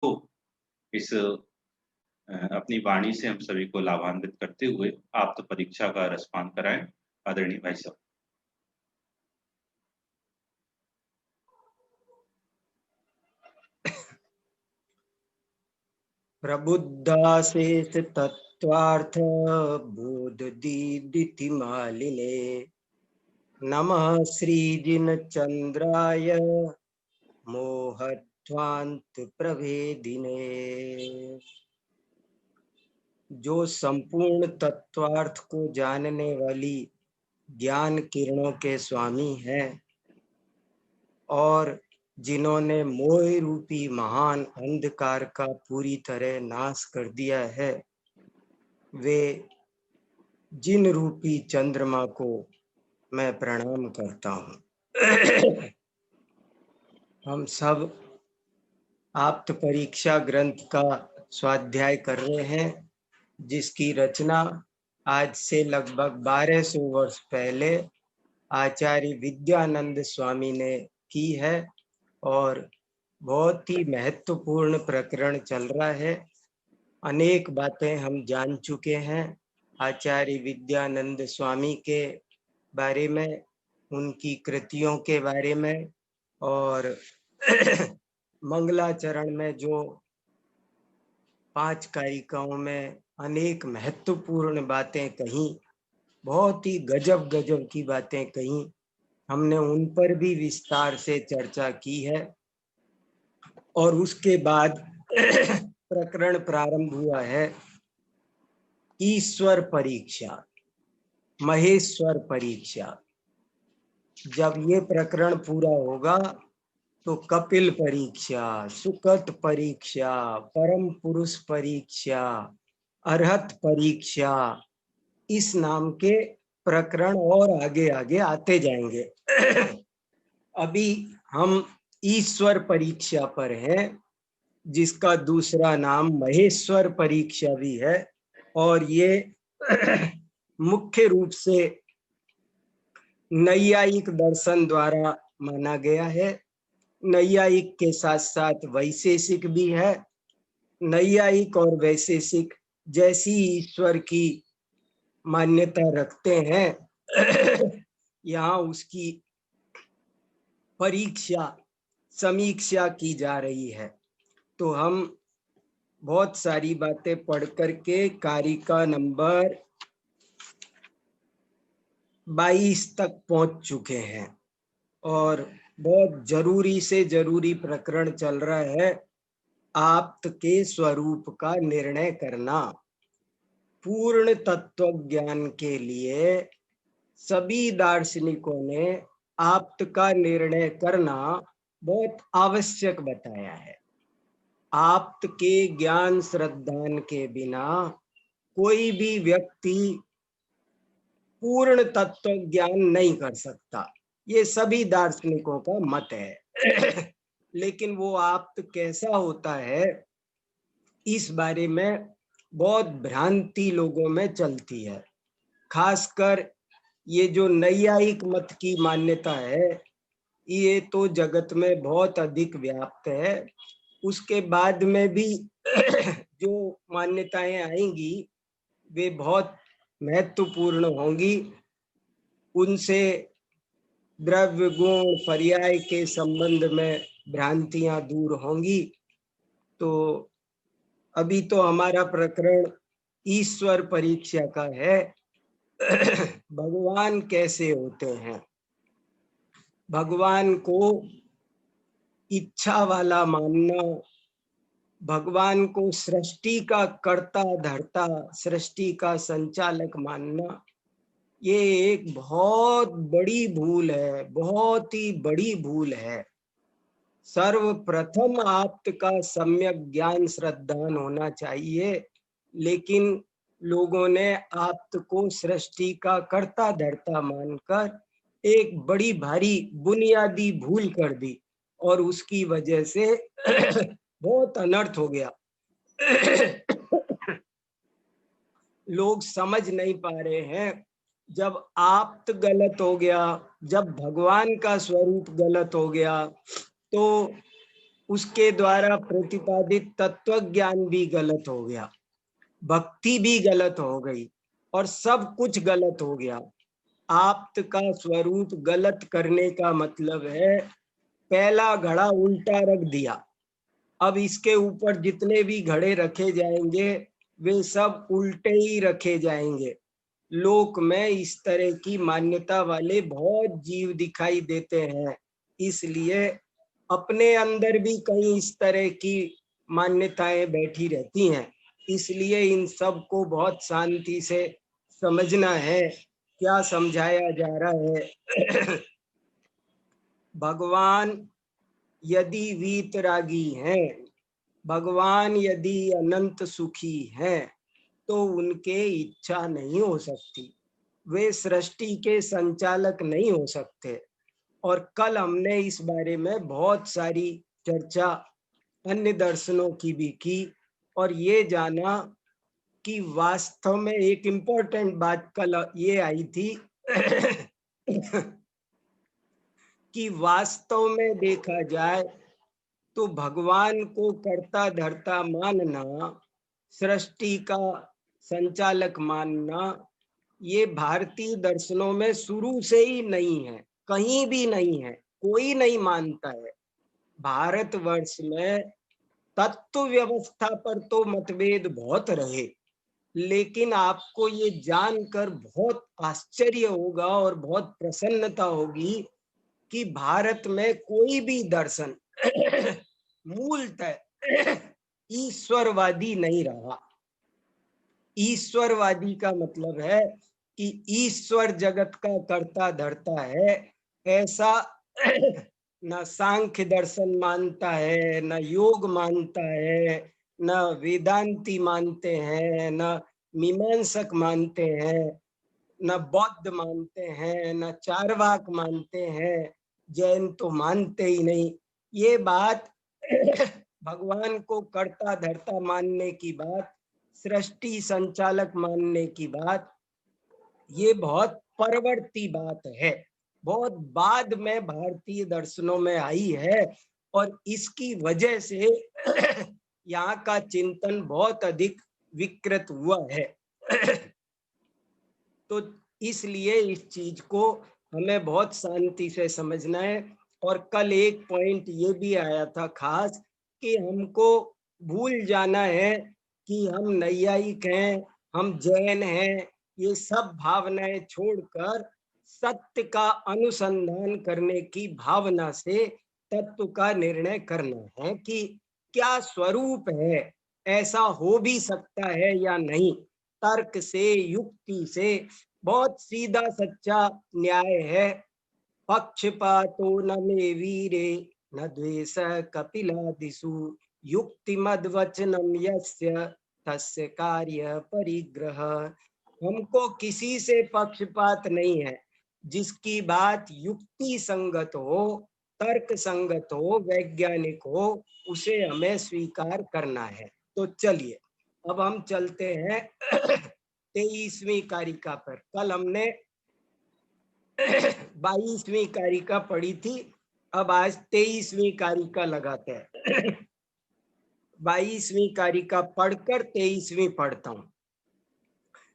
इस अपनी वाणी से हम सभी को लाभान्वित करते हुए आप तो परीक्षा का रसपान कराएं आदरणीय भाई साहब। प्रबुद्धाशेष तत्वार्थ बोध दीप्ति मालिने नमः श्री जिन चंद्राय मोहध्वांत प्रभेदिने। जो संपूर्ण तत्वार्थ को जानने वाली ज्ञान किरणों के स्वामी हैं और जिन्होंने मोह रूपी महान अंधकार का पूरी तरह नाश कर दिया है, वे जिन रूपी चंद्रमा को मैं प्रणाम करता हूँ। हम सब आप्त परीक्षा ग्रंथ का स्वाध्याय कर रहे हैं, जिसकी रचना आज से लगभग 1200 वर्ष पहले आचार्य विद्यानंद स्वामी ने की है और बहुत ही महत्वपूर्ण प्रकरण चल रहा है। अनेक बातें हम जान चुके हैं आचार्य विद्यानंद स्वामी के बारे में, उनकी कृतियों के बारे में, और मंगलाचरण में जो 5 कारिकाओं में अनेक महत्वपूर्ण बातें कही, बहुत ही गजब गजब की बातें कही, हमने उन पर भी विस्तार से चर्चा की है। और उसके बाद प्रकरण प्रारंभ हुआ है ईश्वर परीक्षा, महेश्वर परीक्षा। जब ये प्रकरण पूरा होगा तो कपिल परीक्षा, सुकट परीक्षा, परम पुरुष परीक्षा, अरहत परीक्षा, इस नाम के प्रकरण और आगे आगे आते जाएंगे। अभी हम ईश्वर परीक्षा पर हैं, जिसका दूसरा नाम महेश्वर परीक्षा भी है, और ये मुख्य रूप से नैयायिक दर्शन द्वारा माना गया है। नैयायिक के साथ साथ वैशेषिक भी है। नैयायिक और वैशेषिक जैसी ईश्वर की मान्यता रखते हैं, यहाँ उसकी परीक्षा समीक्षा की जा रही है। तो हम बहुत सारी बातें पढ़ करके कारिका नंबर 22 तक पहुंच चुके हैं और बहुत जरूरी से जरूरी प्रकरण चल रहा है, आप्त के स्वरूप का निर्णय करना। पूर्ण तत्व ज्ञान के लिए सभी दार्शनिकों ने आप्त का निर्णय करना बहुत आवश्यक बताया है। आप्त के ज्ञान श्रद्धान के बिना कोई भी व्यक्ति पूर्ण तत्व ज्ञान नहीं कर सकता, ये सभी दार्शनिकों का मत है। लेकिन वो आप्त कैसा होता है, इस बारे में बहुत भ्रांति लोगों में चलती है। खासकर ये जो नैयायिक मत की मान्यता है, ये तो जगत में बहुत अधिक व्याप्त है। उसके बाद में भी जो मान्यताएं आएंगी वे बहुत महत्वपूर्ण होंगी। उनसे द्रव्य गुण पर्याय के संबंध में भ्रांतियां दूर होंगी। तो अभी तो हमारा प्रकरण ईश्वर परीक्षा का है। भगवान कैसे होते हैं, भगवान को इच्छा वाला मानना, भगवान को सृष्टि का कर्ता धर्ता, सृष्टि का संचालक मानना, ये एक बहुत बड़ी भूल है, बहुत ही बड़ी भूल है। सर्वप्रथम आप्त का सम्यक ज्ञान श्रद्धान होना चाहिए, लेकिन लोगों ने आप्त को सृष्टि का कर्ता धर्ता मानकर एक बड़ी भारी बुनियादी भूल कर दी और उसकी वजह से बहुत अनर्थ हो गया। लोग समझ नहीं पा रहे हैं, जब आप्त गलत हो गया, जब भगवान का स्वरूप गलत हो गया, तो उसके द्वारा प्रतिपादित तत्व ज्ञान भी गलत हो गया, भक्ति भी गलत हो गई और सब कुछ गलत हो गया। आप्त का स्वरूप गलत करने का मतलब है पहला घड़ा उल्टा रख दिया, अब इसके ऊपर जितने भी घड़े रखे जाएंगे वे सब उल्टे ही रखे जाएंगे। लोक में इस तरह की मान्यता वाले बहुत जीव दिखाई देते हैं, इसलिए अपने अंदर भी कहीं इस तरह की मान्यताएं बैठी रहती हैं। इसलिए इन सब को बहुत शांति से समझना है। क्या समझाया जा रहा है? भगवान यदि वीतरागी हैं, भगवान यदि अनंत सुखी हैं, तो उनके इच्छा नहीं हो सकती, वे सृष्टि के संचालक नहीं हो सकते। और कल हमने इस बारे में बहुत सारी चर्चा अन्य दर्शनों की भी की और ये जाना कि वास्तव में एक इम्पोर्टेंट बात कल ये आई थी कि वास्तव में देखा जाए तो भगवान को कर्ता धर्ता मानना, सृष्टि का संचालक मानना, ये भारतीय दर्शनों में शुरू से ही नहीं है, कहीं भी नहीं है, कोई नहीं मानता है। भारतवर्ष में तत्व व्यवस्था पर तो मतभेद बहुत रहे, लेकिन आपको ये जानकर बहुत आश्चर्य होगा और बहुत प्रसन्नता होगी कि भारत में कोई भी दर्शन मूलतः ईश्वरवादी नहीं रहा। ईश्वरवादी का मतलब है कि ईश्वर जगत का कर्ता धर्ता है, ऐसा न सांख्य दर्शन मानता है, न योग मानता है, न वेदांती मानते हैं, न मीमांसक मानते हैं, न बौद्ध मानते हैं, न चारवाक मानते हैं, जैन तो मानते ही नहीं। ये बात भगवान को कर्ता धर्ता मानने की बात, सृष्टि संचालक मानने की बात, ये बहुत परवर्ती बात है, बहुत बाद में भारतीय दर्शनों में आई है और इसकी वजह से यहाँ का चिंतन बहुत अधिक विकृत हुआ है। तो इसलिए इस चीज को हमें बहुत शांति से समझना है। और कल एक पॉइंट ये भी आया था खास कि हमको भूल जाना है कि हम नैयायिक हैं, हम जैन हैं, ये सब भावनाएं छोड़कर सत्य का अनुसंधान करने की भावना से तत्व का निर्णय करना है कि क्या स्वरूप है, ऐसा हो भी सकता है या नहीं। तर्क से, युक्ति से, बहुत सीधा सच्चा न्याय है। पक्षपातो न मे वीरे न द्वेष कपिलादिषु युक्तिमद्वचनम यस्य तस्य कार्य परिग्रह। हमको किसी से पक्षपात नहीं है, जिसकी बात युक्ति संगत हो, तर्क संगत हो, वैज्ञानिक हो, उसे हमें स्वीकार करना है। तो चलिए अब हम चलते हैं 23वीं कारिका पर। कल हमने 22वीं कारिका पढ़ी थी, अब आज 23वीं कारिका लगाते हैं। 22वीं कारिका पढ़कर 23वीं पढ़ता हूं।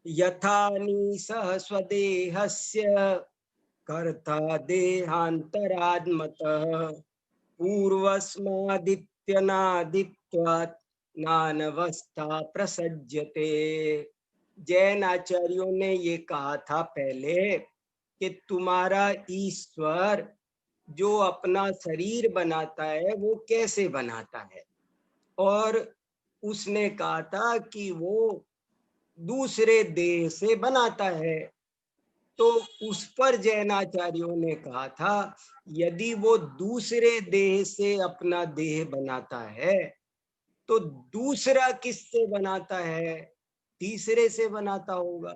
यथानि सह स्वदेहस्य कर्ता देहांतरात्मतः पूर्वस्मादित्यनादित्वात् नानवस्था प्रसज्यते। जैन आचार्यों ने ये कहा था पहले कि तुम्हारा ईश्वर जो अपना शरीर बनाता है वो कैसे बनाता है, और उसने कहा था कि वो दूसरे देह से बनाता है। तो उस पर जैनाचार्यों ने कहा था यदि वो दूसरे देह से अपना देह बनाता है तो दूसरा किससे बनाता है? तीसरे से बनाता होगा।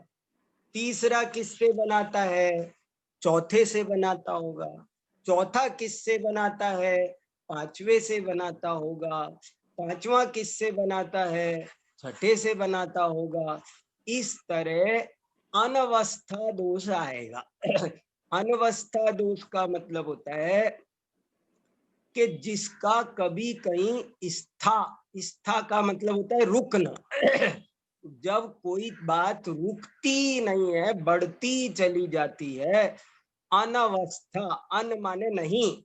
तीसरा किससे बनाता है? चौथे से बनाता होगा। चौथा किससे बनाता है? पांचवे से बनाता होगा। पांचवा किससे बनाता है? छठे से बनाता होगा। इस तरह अनवस्था दोष आएगा। अनवस्था दोष का मतलब होता है कि जिसका कभी कहीं स्था का मतलब होता है रुकना। जब कोई बात रुकती नहीं है, बढ़ती चली जाती है, अनवस्था, अन माने नहीं,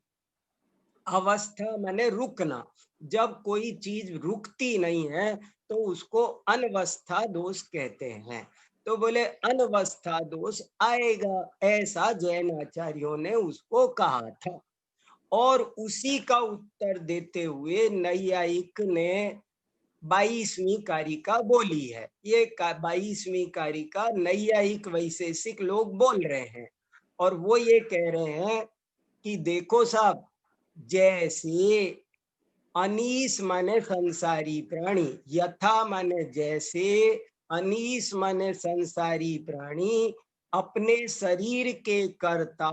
अवस्था माने रुकना, जब कोई चीज रुकती नहीं है तो उसको अनवस्था दोष कहते हैं। तो बोले अनवस्था दोष आएगा, ऐसा जैन आचार्यों ने उसको कहा था। और उसी का उत्तर देते हुए नैयायिक ने 22वीं कारिका बोली है। ये 22वीं कारिका नैयायिक वैशेषिक लोग बोल रहे हैं, और वो ये कह रहे हैं कि देखो साहब, जैसे अनीस माने संसारी प्राणी, यथा माने जैसे, अनीस माने संसारी प्राणी अपने शरीर के कर्ता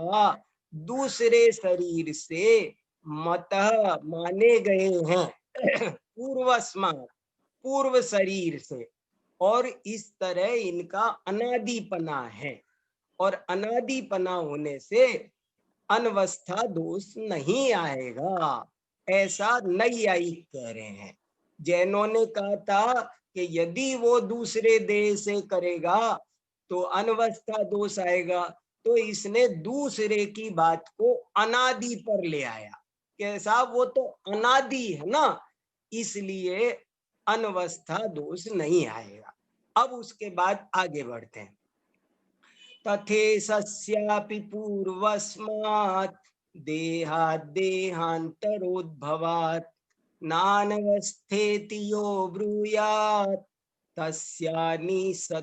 दूसरे शरीर से मतः माने गए हैं पूर्वस्मात्, पूर्व शरीर से, और इस तरह इनका अनादिपना है, और अनादिपना होने से अनवस्था दोष नहीं आएगा, ऐसा नैयायिक कह रहे हैं। जैनों ने कहा था कि यदि वो दूसरे देह से करेगा तो अनवस्था दोष आएगा, तो इसने दूसरे की बात को अनादि पर ले आया, कैसा, वो तो अनादि है ना, इसलिए अनवस्था दोष नहीं आएगा। अब उसके बाद आगे बढ़ते हैं। तथेशस्यापि पूर्वस्मात् देहात् देहान्तरोद्भवात् नानवस्थेति यो ब्रूयात् तस्यानिसत्वमीसितु।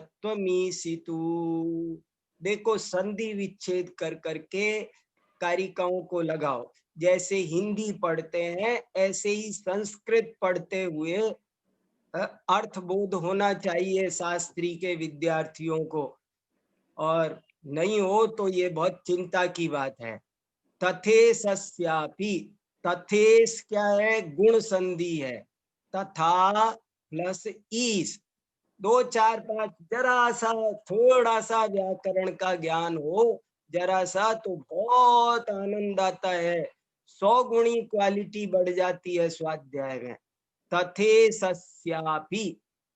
देखो, संधि विच्छेद कर करके कारिकाओं को लगाओ। जैसे हिंदी पढ़ते हैं ऐसे ही संस्कृत पढ़ते हुए अर्थबोध होना चाहिए शास्त्री के विद्यार्थियों को, और नहीं हो तो ये बहुत चिंता की बात है। तथेशस्यापि, तथेश क्या है, गुण संधि है, तथा प्लस ईस, 2 4 5 जरा सा थोड़ा सा व्याकरण का ज्ञान हो, जरा सा, तो बहुत आनंद आता है, 100 गुणी क्वालिटी बढ़ जाती है स्वाध्याय में। तथेशस्यापि,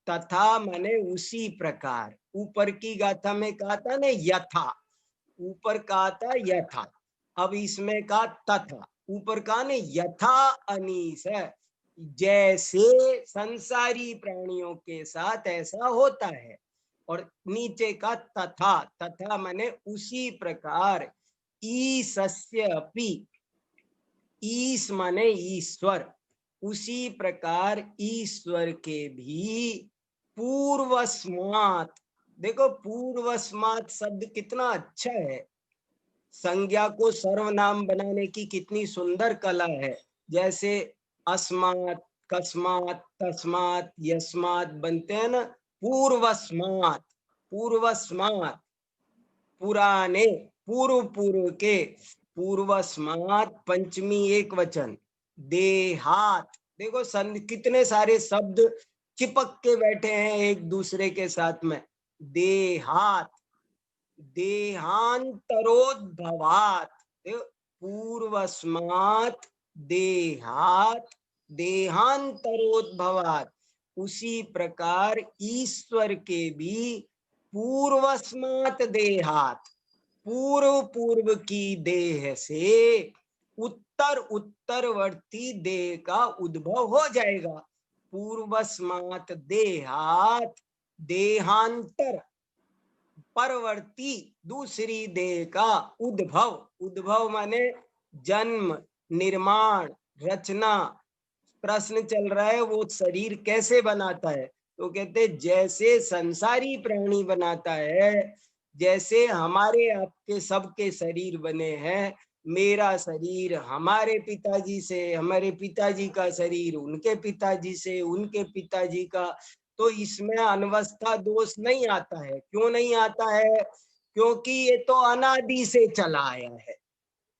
तथा माने उसी प्रकार, ऊपर की गाथा में कहा था ना यथा, ऊपर कहा था यथा, अब इसमें कहा तथा, ऊपर कहा ना यथा अनीस है, जैसे संसारी प्राणियों के साथ ऐसा होता है, और नीचे का तथा, तथा माने उसी प्रकार, ईसस्य अपि, ईस माने ईश्वर, उसी प्रकार ईश्वर के भी पूर्वस्मात्, देखो पूर्वस्मात् शब्द कितना अच्छा है, संज्ञा को सर्वनाम बनाने की कितनी सुंदर कला है। जैसे अस्मात्, कस्मात्, तस्मात्, यस्मात् बनते हैं ना, पूर्वस्मात्, पूर्वस्मात्, पुराने, पूर्व पूर्व के, पूर्वस्मात् पंचमी एक वचन, देहात, देखो कितने सारे शब्द चिपक के बैठे हैं एक दूसरे के साथ में, देहात, देहांतरोद्भवात, पूर्वस्मात् देहात देहांतरोद्भवात, उसी प्रकार ईश्वर के भी पूर्वस्मात् देहात, पूर्व पूर्व की देह से उत्तर उत्तरवर्ती देह का उद्भव हो जाएगा। पूर्वस्मात् देहात देहांतर, परवर्ती दूसरी देह का उद्भव, उद्भव माने जन्म, निर्माण, रचना। प्रश्न चल रहा है वो शरीर कैसे बनाता है, तो कहते जैसे संसारी प्राणी बनाता है, जैसे हमारे आपके सबके शरीर बने हैं, मेरा शरीर हमारे पिताजी से, हमारे पिताजी का शरीर उनके पिताजी से, उनके पिताजी का, तो इसमें अनवस्था दोष नहीं आता है। क्यों नहीं आता है? क्योंकि ये तो अनादि से चला आया है,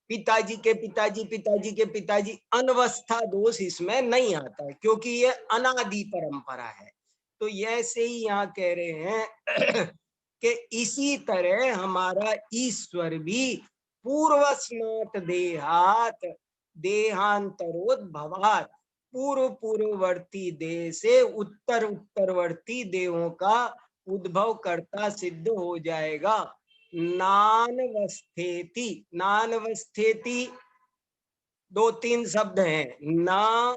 पिताजी के पिताजी, पिताजी के पिताजी, अनवस्था दोष इसमें नहीं आता है क्योंकि ये अनादि परंपरा है। तो ऐसे ही यहाँ कह रहे हैं कि इसी तरह हमारा ईश्वर भी पूर्वस्मात् देहात देहांतरोद्भवात्, पूर्व पूर्ववर्ती देह से उत्तर उत्तरवर्ती देहों का उद्भव करता सिद्ध हो जाएगा। नानवस्थेति, नानवस्थेति दो तीन शब्द हैं, ना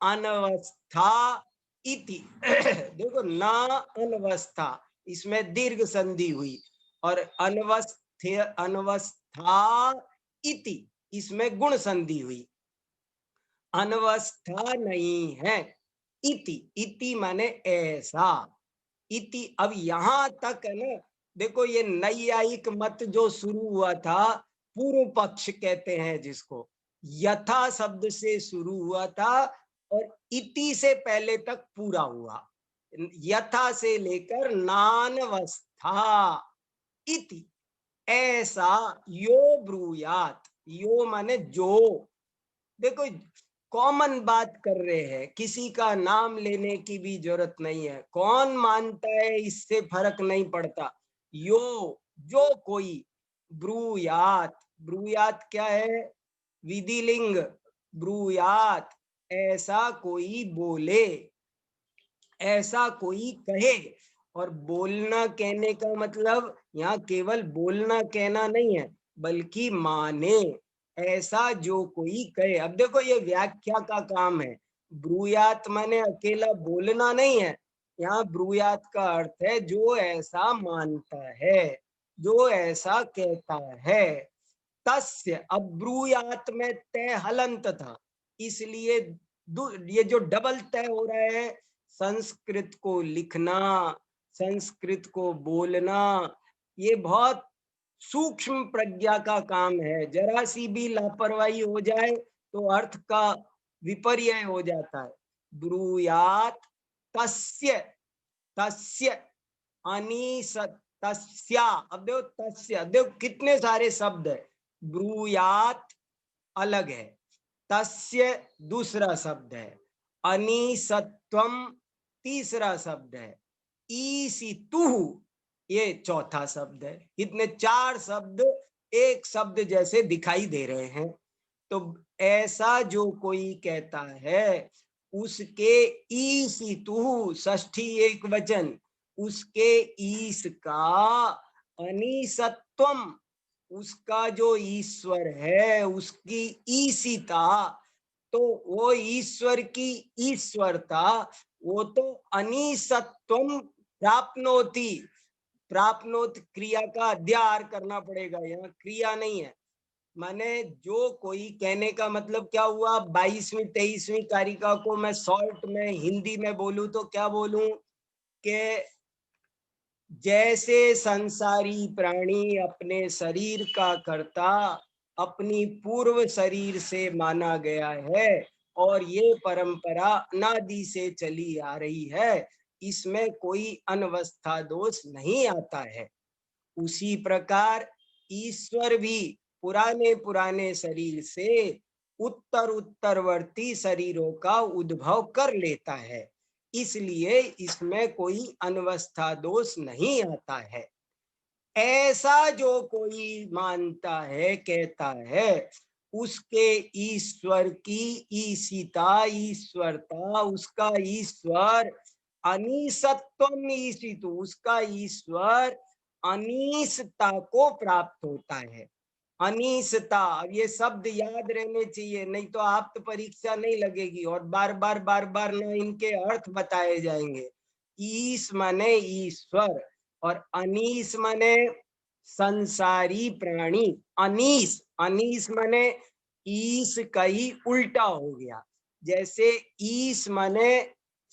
अनवस्था इति देखो, ना अनवस्था इसमें दीर्घ संधि हुई, और अनवस्था इति इसमें गुण संधि हुई। अनवस्था नहीं है, इति, इति माने ऐसा, इति। अब यहां तक है ना, देखो ये नैयायिक मत जो शुरू हुआ था, पूर्व पक्ष कहते हैं जिसको, यथा शब्द से शुरू हुआ था और इति से पहले तक पूरा हुआ, यथा से लेकर नानवस्था इति, ऐसा यो ब्रूयात, यो माने जो। देखो कॉमन बात कर रहे हैं, किसी का नाम लेने की भी जरूरत नहीं है, कौन मानता है इससे फर्क नहीं पड़ता। यो, जो कोई, ब्रूयात, ब्रूयात क्या है, विधिलिंग, ब्रूयात ऐसा कोई बोले, ऐसा कोई कहे। और बोलना कहने का मतलब यहाँ केवल बोलना कहना नहीं है, बल्कि माने, ऐसा जो कोई कहे। अब देखो ये व्याख्या का काम है, ब्रूयात माने अकेला बोलना नहीं है, यहाँ ब्रूयात का अर्थ है जो ऐसा मानता है, जो ऐसा कहता है। तस्य, अब ब्रूयात में तय हलंत था, इसलिए ये जो डबल तय हो रहा है, संस्कृत को लिखना, संस्कृत को बोलना, ये बहुत सूक्ष्म प्रज्ञा का काम है। जरा सी भी लापरवाही हो जाए तो अर्थ का विपर्य हो जाता है। ब्रूयात तस्य, तस्य अनीस तस्या, अब देखो तस्य, देखो कितने सारे शब्द है। ब्रूयात अलग है, तस्य दूसरा शब्द है, अनीसत्वम तीसरा शब्द है, ईसितु ये चौथा शब्द है। इतने चार शब्द एक शब्द जैसे दिखाई दे रहे हैं। तो ऐसा जो कोई कहता है, उसके ईसितु षष्ठी एक वचन, उसके ईस का अनीसत्वम, उसका जो ईश्वर है उसकी ईशिता, तो वो ईश्वर की ईश्वरता, वो तो अनीसत्वम प्राप्नोति, प्राप्नोत क्रिया का अध्यार करना पड़ेगा, यहाँ क्रिया नहीं है। माने जो कोई, कहने का मतलब क्या हुआ, 22वीं 23वीं कारिका को मैं शॉर्ट में हिंदी में बोलूं तो क्या बोलूं कि जैसे संसारी प्राणी अपने शरीर का कर्ता अपनी पूर्व शरीर से माना गया है, और ये परंपरा अनादि से चली आ रही है, इसमें कोई अनवस्था दोष नहीं आता है। उसी प्रकार ईश्वर भी पुराने पुराने शरीर से उत्तर उत्तरवर्ती शरीरों का उद्भव कर लेता है, इसलिए इसमें कोई अनवस्था दोष नहीं आता है। ऐसा जो कोई मानता है, कहता है, उसके ईश्वर की ईशिता, ईश्वरता, उसका ईश्वर अनीसत्वम ईशितु, उसका ईश्वर अनीसता को प्राप्त होता है। अनीसता, अब ये शब्द याद रहने चाहिए, नहीं तो आप तो परीक्षा नहीं लगेगी और बार बार ना इनके अर्थ बताए जाएंगे। ईश माने ईश्वर और अनीस माने संसारी प्राणी। अनीस, अनीस माने ईश का ही उल्टा हो गया, जैसे ईश माने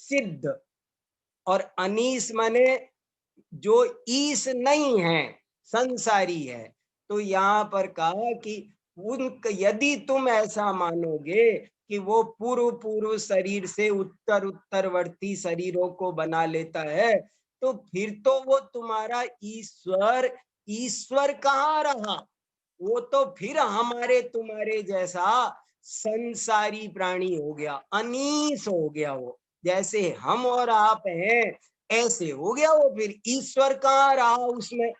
सिद्ध और अनीस माने जो ईश नहीं है, संसारी है। तो यहाँ पर कहा कि यदि तुम ऐसा मानोगे कि वो पूर्व पूर्व शरीर से उत्तर उत्तरवर्ती शरीरों को बना लेता है, तो फिर तो वो तुम्हारा ईश्वर ईश्वर कहाँ रहा, वो तो फिर हमारे तुम्हारे जैसा संसारी प्राणी हो गया, अनीस हो गया। वो जैसे हम और आप हैं ऐसे हो गया वो, फिर ईश्वर कहाँ रहा उसमें।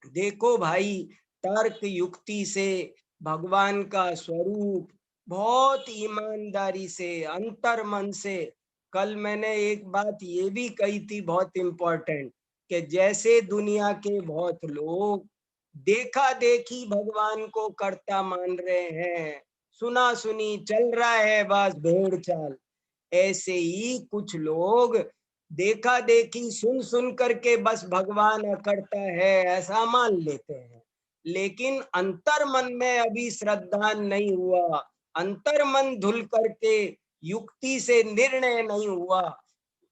देखो भाई, तर्क युक्ति से भगवान का स्वरूप बहुत ईमानदारी से, अंतर मन से। कल मैंने एक बात ये भी कही थी बहुत इम्पोर्टेंट, कि जैसे दुनिया के बहुत लोग देखा देखी भगवान को कर्ता मान रहे हैं, सुना सुनी चल रहा है बस भेड़ चाल, ऐसे ही कुछ लोग देखा देखी सुन सुन करके बस भगवान अकर्ता है ऐसा मान लेते हैं, लेकिन अंतर मन में अभी श्रद्धा नहीं हुआ, अंतर मन धुल करके युक्ति से निर्णय नहीं हुआ।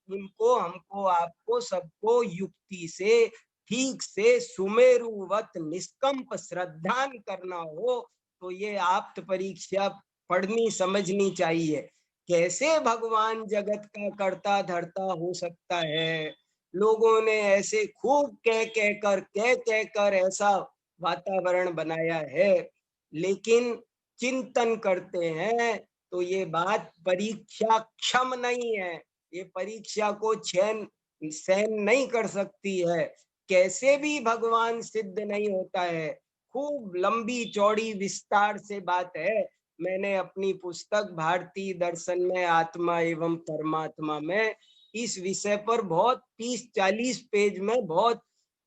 इनको, हमको, आपको, सबको युक्ति से ठीक से सुमेरुवत निष्कंप श्रद्धान करना हो तो ये आप्त परीक्षा पढ़नी समझनी चाहिए। कैसे भगवान जगत का कर्ता धर्ता हो सकता है? लोगों ने ऐसे खूब कह कहकर ऐसा वातावरण बनाया है, लेकिन चिंतन करते हैं तो ये बात परीक्षा क्षम नहीं है, ये परीक्षा को सहन नहीं कर सकती है। कैसे भी भगवान सिद्ध नहीं होता है। खूब लंबी चौड़ी विस्तार से बात है। मैंने अपनी पुस्तक भारतीय दर्शन में आत्मा एवं परमात्मा में इस विषय पर बहुत 30-40 पेज में बहुत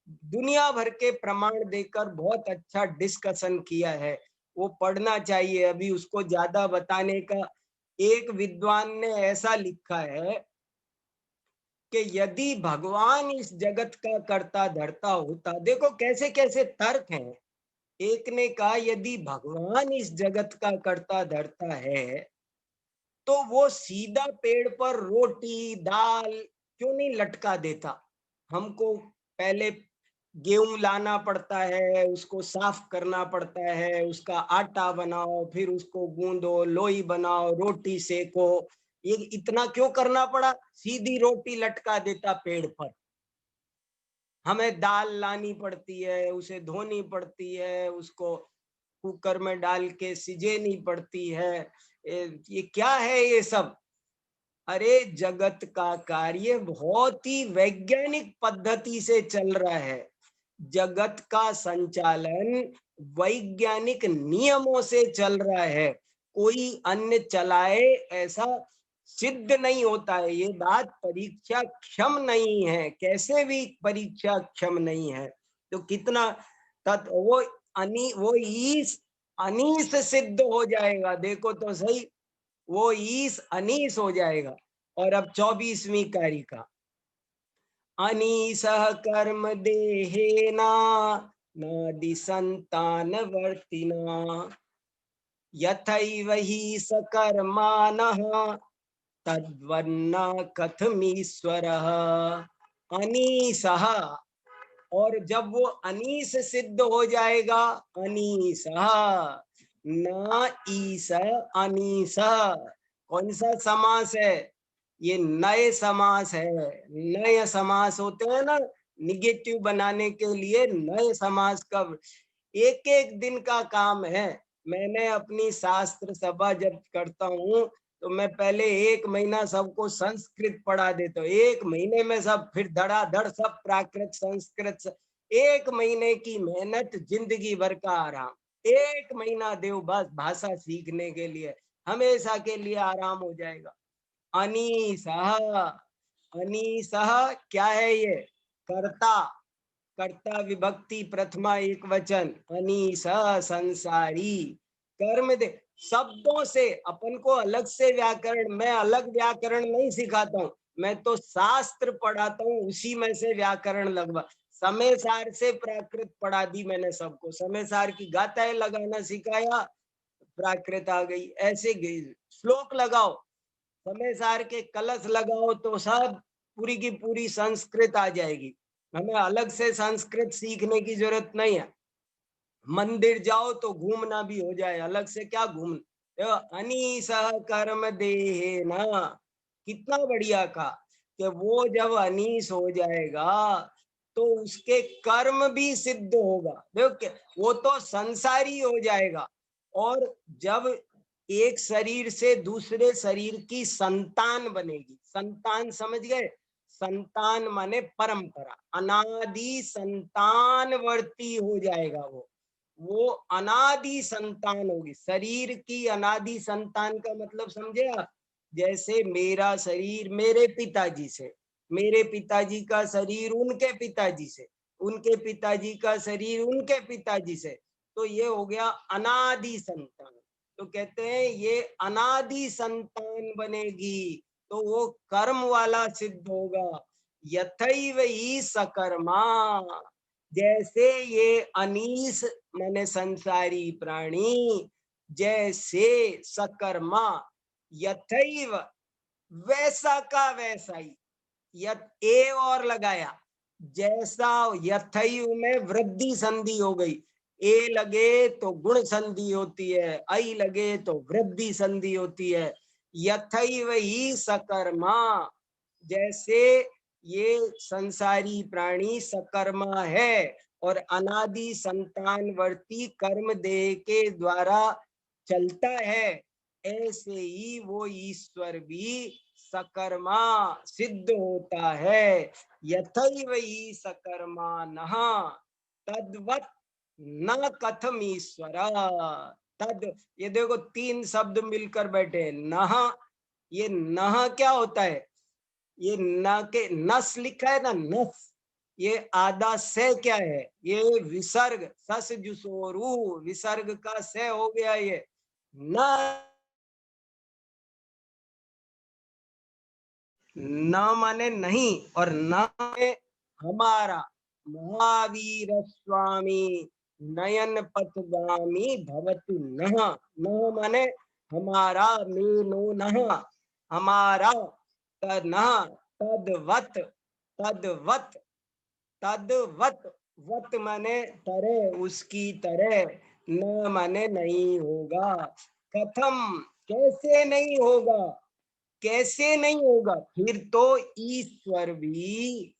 दुनिया भर के प्रमाण देकर बहुत अच्छा डिस्कशन किया है। वो पढ़ना चाहिए। अभी उसको ज्यादा बताने का, एक विद्वान ने ऐसा लिखा है कि यदि भगवान इस जगत का कर्ता धर्ता होता, देखो कैसे कैसे तर्क हैं। एक ने कहा यदि भगवान इस जगत का कर्ता धर्ता है तो वो सीधा पेड़ पर रोटी दाल क्यों नहीं लटका देता? हमको पहले गेहूं लाना पड़ता है, उसको साफ करना पड़ता है, उसका आटा बनाओ, फिर उसको गूंदो, लोई बनाओ, रोटी सेको। ये इतना क्यों करना पड़ा? सीधी रोटी लटका देता पेड़ पर। हमें दाल लानी पड़ती है, उसे धोनी पड़ती है, उसको कुकर में डाल के सिजेनी पड़ती है। ये क्या है ये सब? अरे जगत का कार्य बहुत ही वैज्ञानिक पद्धति से चल रहा है। जगत का संचालन वैज्ञानिक नियमों से चल रहा है। कोई अन्य चलाए ऐसा सिद्ध नहीं होता है। ये बात परीक्षा क्षम नहीं है, कैसे भी परीक्षा क्षम नहीं है। तो कितना वो वो ईस अनीस सिद्ध हो जाएगा। देखो तो सही, वो ईस अनीस हो जाएगा। और अब 24वीं कारिका, अनीसः कर्म देहेना नादि संतान वर्तिना यथैव हि सकर्माणः तद्वन्न कथमीश्वरः। अनीसः, और जब वो अनीस सिद्ध हो जाएगा, अनीसः न ईस अनीस, कौन सा समास है? ये नए समास है। नए समास होते हैं ना, निगेटिव बनाने के लिए नए समास का एक एक दिन का काम है। मैंने अपनी शास्त्र सभा जब करता हूँ तो मैं पहले 1 महीना सबको संस्कृत पढ़ा देता हूँ। 1 महीने में सब फिर धड़ाधड़ सब प्राकृत संस्कृत। 1 महीने की मेहनत, जिंदगी भर का आराम। 1 महीना देव बस भाषा सीखने के लिए, हमेशा के लिए आराम हो जाएगा। अनीसः, अनीसः क्या है ये? कर्ता, कर्ता विभक्ति प्रथमा एक वचन। अनीसः संसारी, कर्म दे। शब्दों से अपन को अलग से व्याकरण, मैं अलग व्याकरण नहीं सिखाता हूँ, मैं तो शास्त्र पढ़ाता हूँ, उसी में से व्याकरण लगवा। समय सार से प्राकृत पढ़ा दी मैंने सबको। समय सार की गाताएं लगाना सिखाया, प्राकृत आ गई। ऐसे श्लोक लगाओ, समय सार के कलश लगाओ तो सब पूरी की पूरी संस्कृत आ जाएगी। हमें अलग से संस्कृत सीखने की जरूरत नहीं है। मंदिर जाओ तो घूमना भी हो जाए, अलग से क्या घूमना। अनीसः कर्म देहे ना, कितना बढ़िया कहा कि वो जब अनीस हो जाएगा तो उसके कर्म भी सिद्ध होगा। देखो वो तो संसारी हो जाएगा। और जब एक शरीर से दूसरे शरीर की संतान बनेगी, संतान समझ गए? संतान माने परंपरा, अनादि संतानवर्ती हो जाएगा वो। वो अनादि संतान होगी। शरीर की अनादि संतान का मतलब समझे आप? जैसे मेरा शरीर मेरे पिताजी से, मेरे पिताजी का शरीर उनके पिताजी से, उनके पिताजी का शरीर उनके पिताजी से, तो ये हो गया अनादि संतान। तो कहते हैं ये अनादि संतान बनेगी तो वो कर्म वाला सिद्ध होगा। यथैव ही सकर्मा, जैसे ये अनीस माने संसारी प्राणी, जैसे सकर्मा, यथैव वैसा का वैसा ही, ए और लगाया, जैसा यथैव में वृद्धि संधि हो गई, ए लगे तो गुण संधि होती है, आई लगे तो वृद्धि संधि होती है। यथैव ही सकर्मा, जैसे ये संसारी प्राणी सकर्मा है और अनादि संतानवर्ती कर्म देह के द्वारा चलता है, ऐसे ही वो ईश्वर भी सकर्मा सिद्ध होता है। यथैव ही सकर्मा नः तद्वत् न कथम ईश्वर। तद, ये देखो तीन शब्द मिलकर बैठे, नः, ये नः क्या होता है? ये न के नस लिखा है ना, नस, ये आधा से क्या है? ये विसर्ग, सस जुसोरू विसर्ग का से हो गया ये न। न माने नहीं और न माने हमारा। महावीर स्वामी नयन पथगामी भवतु नः, नः माने हमारा, मेनो नः हमारा, नः तद्वत्, तद्वत्, तद्वत्, वत माने तरह, उसकी तरह, न माने नहीं होगा। कथम, कैसे नहीं होगा? कैसे नहीं होगा? फिर तो ईश्वर भी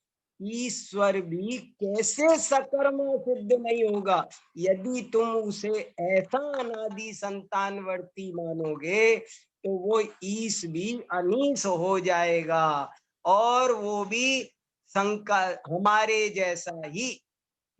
कैसे सकर्म सिद्ध नहीं होगा? यदि तुम उसे ऐसा अनादि संतानवर्ती मानोगे तो वो ईश भी अनीश हो जाएगा और वो भी हमारे जैसा ही,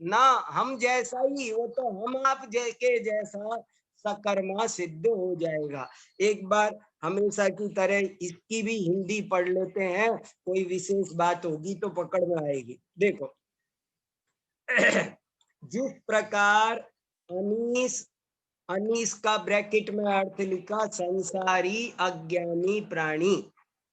ना हम जैसा ही, वो तो हम आप के जैसा सकर्मा सिद्ध हो जाएगा। एक बार हमेशा की तरह इसकी भी हिंदी पढ़ लेते हैं, कोई विशेष बात होगी तो पकड़ में आएगी। देखो जिस प्रकार अनीस, अनीस का ब्रैकेट में अर्थ लिखा, संसारी अज्ञानी प्राणी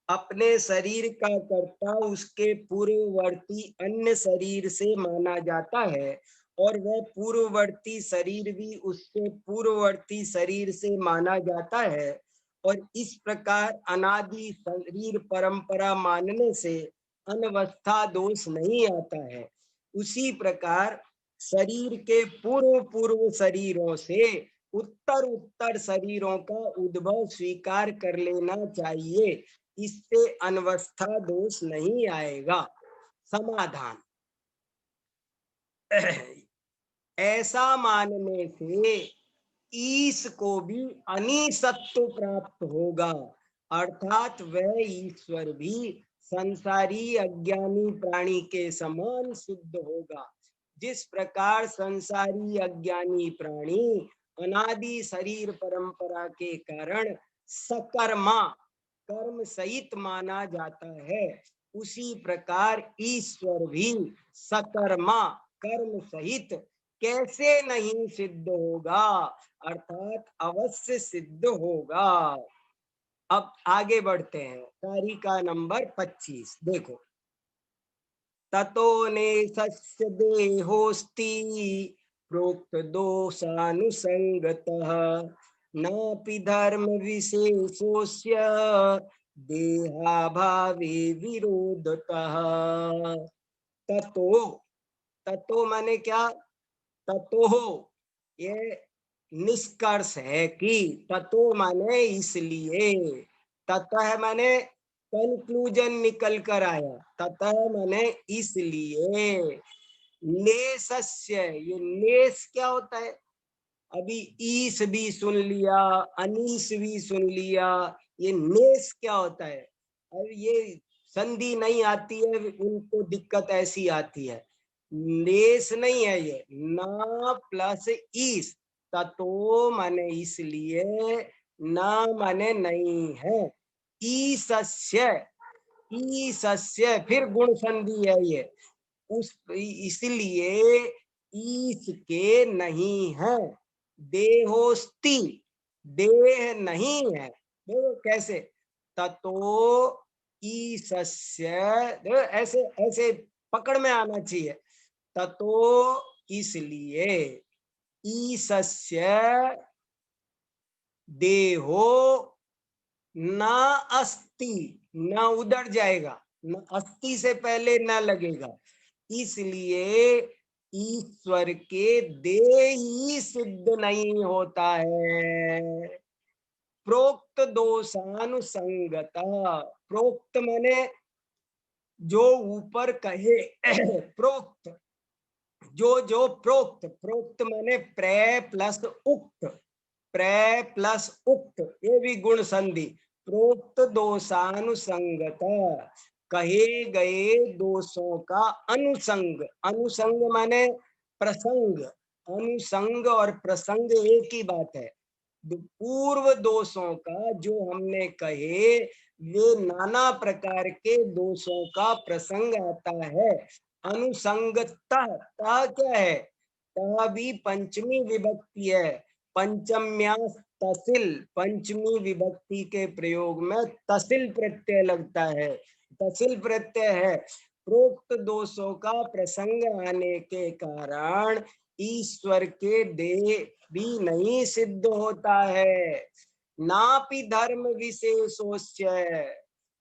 अपने शरीर का कर्ता उसके पूर्ववर्ती अन्य शरीर से माना जाता है और वह पूर्ववर्ती शरीर भी उससे पूर्ववर्ती शरीर से माना जाता है और इस प्रकार अनादि शरीर परंपरा मानने से अनवस्था दोष नहीं आता है। उसी प्रकार शरीर के पूर्व पूर्व शरीरों से उत्तर उत्तर शरीरों का उद्भव स्वीकार कर लेना चाहिए, इससे अनवस्था दोष नहीं आएगा। समाधान, ऐसा मानने से ईश को भी अनीसत्व प्राप्त होगा, अर्थात वह ईश्वर भी संसारी अज्ञानी प्राणी के समान सिद्ध होगा। जिस प्रकार संसारी अज्ञानी प्राणी अनादि शरीर परंपरा के कारण सकर्मा कर्म सहित माना जाता है, उसी प्रकार ईश्वर भी सकर्मा कर्म सहित कैसे नहीं सिद्ध होगा, अर्थात अवश्य सिद्ध होगा। अब आगे बढ़ते हैं, कारिका नंबर 25 देखो। ततो नेशस्य देहोस्ति प्रोक्त दोषानुसंगतः नापि धर्म विशेषोस्य देहाभावे विरोधतः। ततो, ततो माने क्या? ततो ये निष्कर्ष है कि, ततो माने इसलिए, ततः माने कंक्लूजन निकल कर आया, ततः माने इसलिए, नेशस्य, ये नेश क्या होता है? अभी ईश भी सुन लिया, अनीश भी सुन लिया, ये नेश क्या होता है? अब ये संधि नहीं आती है, उनको दिक्कत ऐसी आती है। नेस नहीं है ये, न प्लस ईस, ततो माने इसलिए, न माने नहीं है, ईसस्य, ईसस्य फिर गुण संधि है ये, उस इसलिए इसके नहीं है, देहोस्ति, देह नहीं है। देखो कैसे, ततो ईसस्य, देखो ऐसे ऐसे पकड़ में आना चाहिए, ततो इसलिए, ईसस्य देहो न अस्ति, न उधर जाएगा, न अस्ति से पहले न लगेगा, इसलिए ईश्वर के देह ही सिद्ध नहीं होता है। प्रोक्त दोषानुसंगता, प्रोक्त माने जो ऊपर कहे प्रोक्त, जो प्रोक्त, प्रोक्त माने प्रे प्लस उक्त, प्रे प्लस उक्त, ये भी गुण संधि, प्रोक्त दोषानुसंगता, कहे गए दोषों का अनुसंग, अनुसंग माने प्रसंग, अनुसंग और प्रसंग एक ही बात है। पूर्व दोषों का जो हमने कहे, वे नाना प्रकार के दोषों का प्रसंग आता है। अनुसंगता क्या है, ता भी पंचमी विभक्ति है, पंचम्या तसिल, पंचमी विभक्ति के प्रयोग में तसिल प्रत्यय लगता है, तसिल प्रत्यय है। प्रोक्त दोषों का प्रसंग आने के कारण ईश्वर के देह भी नहीं सिद्ध होता है। नापि धर्म विशेषोच्य,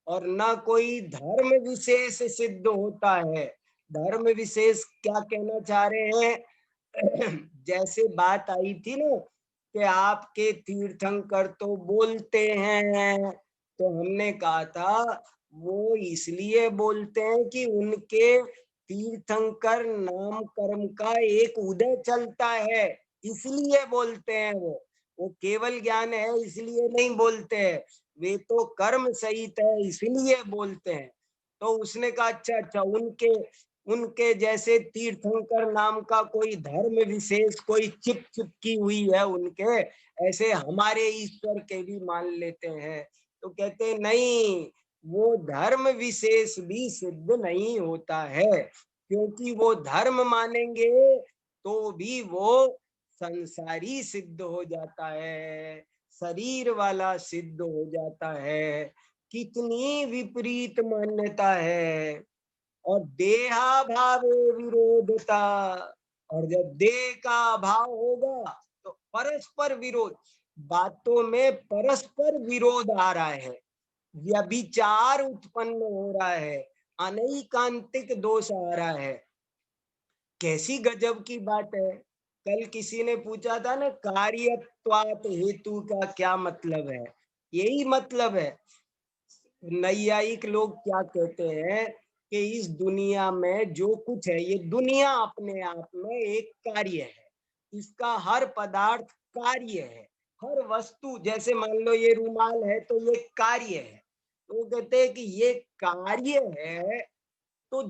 और न कोई धर्म विशेष सिद्ध होता है। धर्म विशेष क्या कहना चाह रहे हैं जैसे बात आई थी ना कि आपके तीर्थंकर तो बोलते हैं, तो हमने कहा था वो इसलिए बोलते हैं कि उनके तीर्थंकर नाम कर्म का एक उदय चलता है, इसलिए बोलते हैं। वो केवल ज्ञान है इसलिए नहीं बोलते हैं, वे तो कर्म सहित है इसलिए बोलते हैं। तो उसने कहा अच्छा अच्छा, उनके जैसे तीर्थंकर नाम का कोई धर्म विशेष, कोई चिप चिपकी हुई है उनके, ऐसे हमारे ईश्वर के भी मान लेते हैं। तो कहते नहीं, वो धर्म विशेष भी सिद्ध नहीं होता है, क्योंकि वो धर्म मानेंगे तो भी वो संसारी सिद्ध हो जाता है, शरीर वाला सिद्ध हो जाता है। कितनी विपरीत मान्यता है। और देहाभावे विरोधता, और जब देह का अभाव होगा तो परस्पर विरोध, बातों में परस्पर विरोध आ रहा है, व्यभिचार उत्पन्न हो रहा है, अनैकांतिक दोष आ रहा है। कैसी गजब की बात है। कल किसी ने पूछा था ना, कार्यत्वात् हेतु का क्या मतलब है, यही मतलब है। नैयायिक लोग क्या कहते हैं कि इस दुनिया में जो कुछ है, ये दुनिया अपने आप में एक कार्य है, इसका हर पदार्थ कार्य है, हर वस्तु, जैसे मान लो ये रुमाल है तो ये कार्य है, तो कहते हैं कि ये कार्य है, तो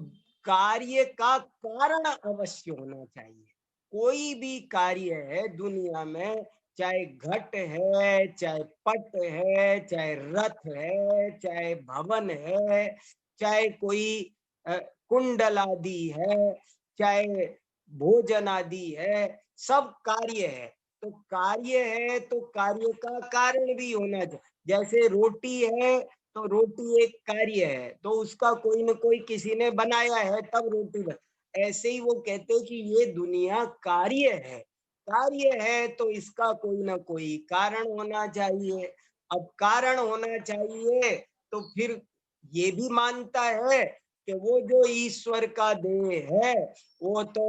कार्य का कारण अवश्य होना चाहिए। कोई भी कार्य है दुनिया में, चाहे घट है, चाहे पट है, चाहे रथ है, चाहे भवन है, चाहे कोई कुंडल आदि है, चाहे भोजन आदि है, सब कार्य है। तो कार्य है तो कार्य का कारण भी होना चाहिए। जैसे रोटी है तो रोटी एक कार्य है, तो उसका कोई न कोई किसी ने बनाया है तब रोटी बन। ऐसे ही वो कहते हैं कि ये दुनिया कार्य है, कार्य है तो इसका कोई ना कोई कारण होना चाहिए। अब कारण होना चाहिए तो फिर ये भी मानता है कि वो जो ईश्वर का देह है वो तो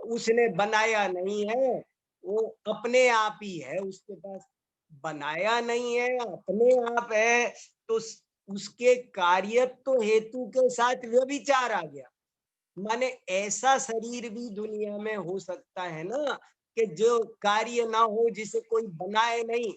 उसने बनाया नहीं है, वो अपने आप ही है, उसके पास बनाया नहीं है, अपने आप है, तो उसके कार्य तो हेतु के साथ व्यभिचार आ गया। माने ऐसा शरीर भी दुनिया में हो सकता है ना कि जो कार्य ना हो, जिसे कोई बनाए नहीं।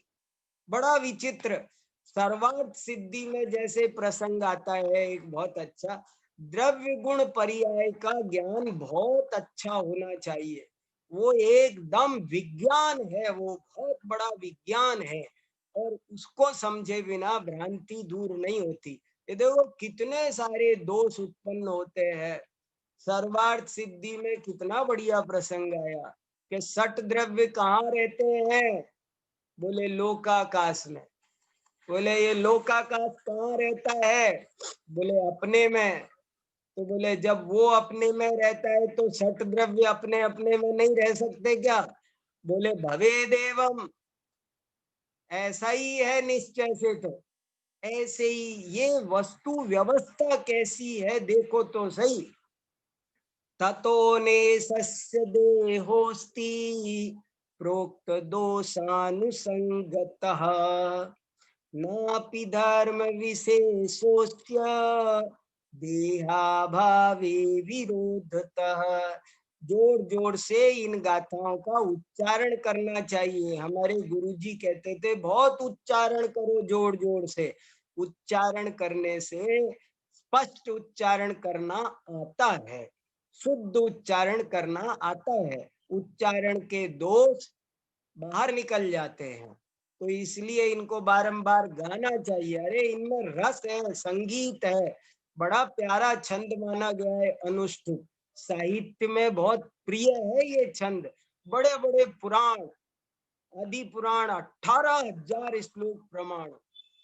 बड़ा विचित्र। सर्वार्थ सिद्धि में जैसे प्रसंग आता है एक बहुत अच्छा, द्रव्य गुण पर्याय का ज्ञान बहुत अच्छा होना चाहिए। वो एकदम विज्ञान है, वो बहुत बड़ा विज्ञान है, और उसको समझे बिना भ्रांति दूर नहीं होती। ये देखो कितने सारे दोष उत्पन्न होते हैं। सर्वार्थ सिद्धि में कितना बढ़िया प्रसंग आया कि सट द्रव्य कहाँ रहते हैं? बोले लोकाकाश में। बोले ये लोकाकाश कहाँ रहता है? बोले अपने में। तो बोले जब वो अपने में रहता है तो सट द्रव्य अपने अपने में नहीं रह सकते क्या? बोले भवेदेवम, ऐसा ही है निश्चय से। तो ऐसे ही ये वस्तु व्यवस्था कैसी है देखो तो सही। ततो नेशस्य देहोस्ति प्रोक्त दोषानुसंगतः नापि धर्म विशेषोस्य देहाभावे विरोधतः। जोर जोर से इन गाथाओं का उच्चारण करना चाहिए। हमारे गुरुजी कहते थे बहुत उच्चारण करो, जोर जोर से। उच्चारण करने से स्पष्ट उच्चारण करना आता है, शुद्ध उच्चारण करना आता है, उच्चारण के दोष बाहर निकल जाते हैं। तो इसलिए इनको बारंबार गाना चाहिए। अरे इनमें रस है, संगीत है, बड़ा प्यारा छंद माना गया है अनुष्टुप। साहित्य में बहुत प्रिय है ये छंद। बड़े बड़े पुराण, आदि पुराण 18,000 श्लोक प्रमाण,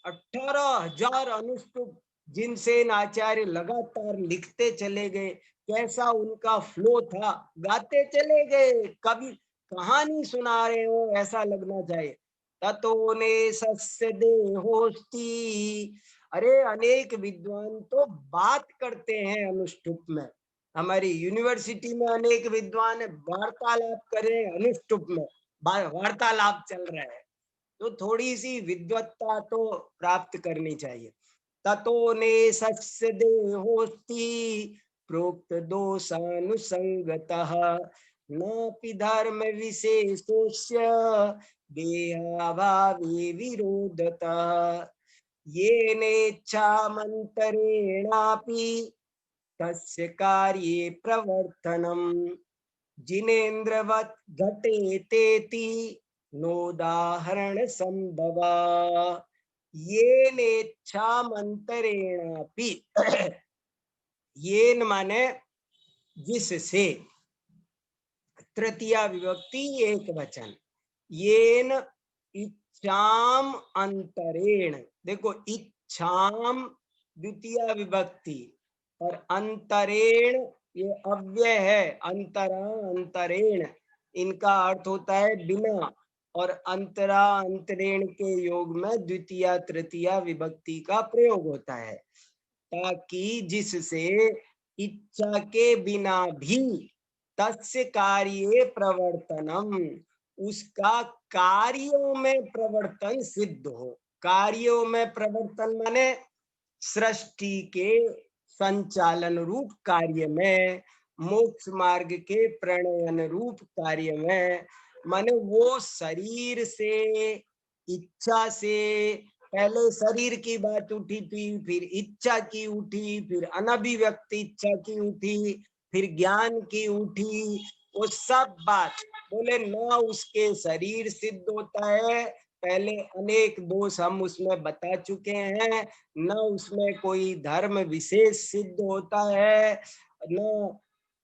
18,000 अनुष्टुप, जिनसे आचार्य लगातार लिखते चले गए। कैसा उनका फ्लो था, गाते चले गए, कभी कहानी सुना रहे हो ऐसा लगना चाहिए। ततो ने सस्य देहोस्ति। अरे अनेक विद्वान तो बात करते हैं अनुष्टुप में। हमारी यूनिवर्सिटी में अनेक विद्वान वार्तालाप कर रहे हैं अनुष्टुप में, वार्तालाप चल रहा है। तो थोड़ी सी विद्वत्ता तो प्राप्त करनी चाहिए। ततो ने सस्य देहोस्ति प्रोक्त दोषानुसंगतः नापि धर्म विशेषोस्य देहाभावे विरोधतः येनेच्छामन्तरेणापि तस्य कार्ये प्रवर्तनम् जिनेन्द्रवत् घटेतेति नोदाहरण संभवा। येनेच्छामन्तरेणापि येन माने जिससे, तृतीया विभक्ति एक वचन। येन इच्छाम अंतरेण, देखो इच्छाम द्वितीया विभक्ति और अंतरेण ये अव्यय है। अंतरा अंतरेण इनका अर्थ होता है बिना, और अंतरा अंतरेण के योग में द्वितीया तृतीया विभक्ति का प्रयोग होता है, ताकि जिससे इच्छा के बिना भी तस्य कार्ये प्रवर्तनम, उसका कार्यों में प्रवर्तन सिद्ध हो। कार्यों में प्रवर्तन माने सृष्टि के संचालन रूप कार्य में, मोक्ष मार्ग के प्रणयन रूप कार्य में। माने वो शरीर से, इच्छा से, पहले शरीर की बात उठी थी, फिर इच्छा की उठी, फिर अनभिव्यक्त इच्छा की उठी, फिर ज्ञान की उठी। वो सब बात बोले ना उसके शरीर सिद्ध होता है, पहले अनेक दोष हम उसमें बता चुके हैं, न उसमें कोई धर्म विशेष सिद्ध होता है, न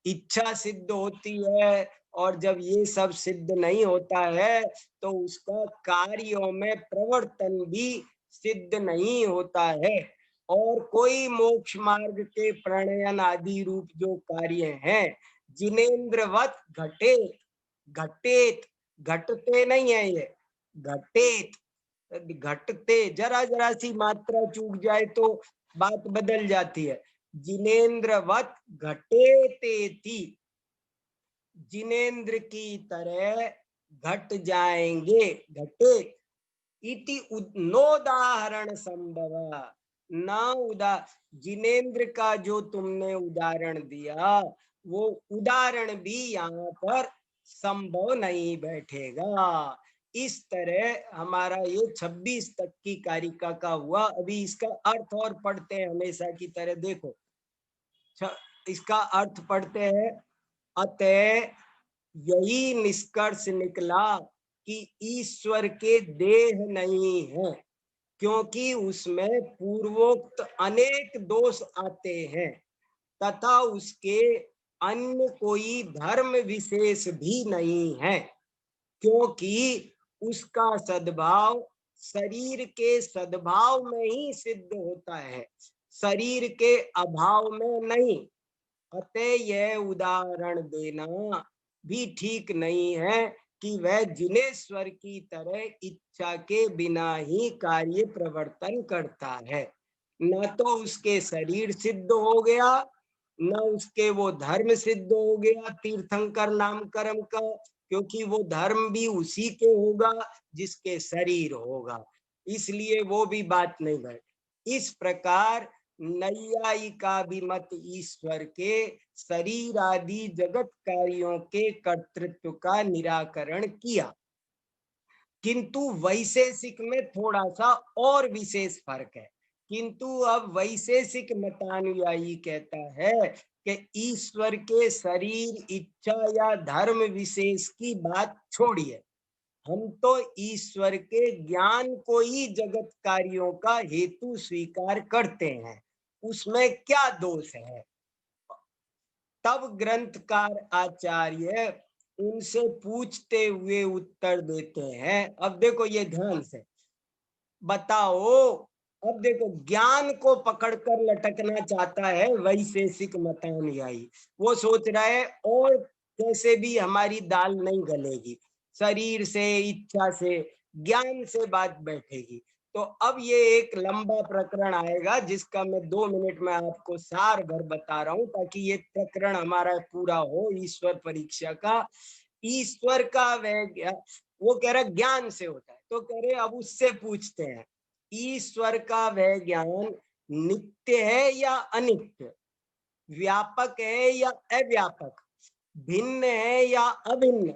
इच्छा सिद्ध होती है। और जब ये सब सिद्ध नहीं होता है तो उसका कार्यों में प्रवर्तन भी सिद्ध नहीं होता है। और कोई मोक्ष मार्ग के प्रणयन आदि रूप जो कार्य हैं, जिनेन्द्रवत घटे, घटेत, घटते नहीं है ये, घटेत, घटते, जरा जरा सी मात्रा चूक जाए तो बात बदल जाती है। जिनेन्द्रवत घटेतेति, जिनेन्द्र की तरह घट जाएंगे, घटे इति नोदाहरण संभव, ना उदा, जिनेन्द्र का जो तुमने उदाहरण दिया वो उदाहरण भी यहाँ पर संभव नहीं बैठेगा। इस तरह हमारा ये 26 तक की कारिका का हुआ। अभी इसका अर्थ और पढ़ते हैं हमेशा की तरह। देखो इसका अर्थ पढ़ते हैं। अतः यही निष्कर्ष निकला कि ईश्वर के देह नहीं है, क्योंकि उसमें पूर्वोक्त अनेक दोष आते हैं तथा उसके अन्य कोई धर्म विशेष भी नहीं है, क्योंकि उसका सद्भाव शरीर के सद्भाव में ही सिद्ध होता है, शरीर के अभाव में नहीं। अतः यह उदाहरण देना भी ठीक नहीं है कि वह जिनेश्वर की तरह इच्छा के बिना ही कार्य प्रवर्तन करता है। न तो उसके शरीर सिद्ध हो गया, न उसके वो धर्म सिद्ध हो गया तीर्थंकर नाम कर्म का, क्योंकि वो धर्म भी उसी के होगा जिसके शरीर होगा, इसलिए वो भी बात नहीं बैठ। इस प्रकार नैयायिका भी मत ईश्वर के शरीर आदि जगत कार्यों के कर्तृत्व का निराकरण किया, किंतु वैशेषिक में थोड़ा सा और विशेष फर्क है। किंतु अब वैशेषिक मतानुयायी कहता है कि ईश्वर के शरीर, इच्छा या धर्म विशेष की बात छोड़िए, हम तो ईश्वर के ज्ञान को ही जगत कार्यों का हेतु स्वीकार करते हैं, उसमें क्या दोष है। तब ग्रंथकार आचार्य उनसे पूछते हुए उत्तर देते हैं। अब देखो ये ध्यान से बताओ, अब देखो ज्ञान को पकड़कर लटकना चाहता है वैशेषिक मतानुयायी। वो सोच रहा है और कैसे भी हमारी दाल नहीं गलेगी, शरीर से, इच्छा से, ज्ञान से बात बैठेगी। तो अब ये एक लंबा प्रकरण आएगा जिसका मैं 2 मिनट में आपको सार भर बता रहा हूं, ताकि ये प्रकरण हमारा पूरा हो ईश्वर परीक्षा का। ईश्वर का वह, वो कह रहा ज्ञान से होता है, तो कह रहे अब उससे पूछते हैं, ईश्वर का वह ज्ञान नित्य है या अनित्य, व्यापक है या अव्यापक, भिन्न है या अभिन्न,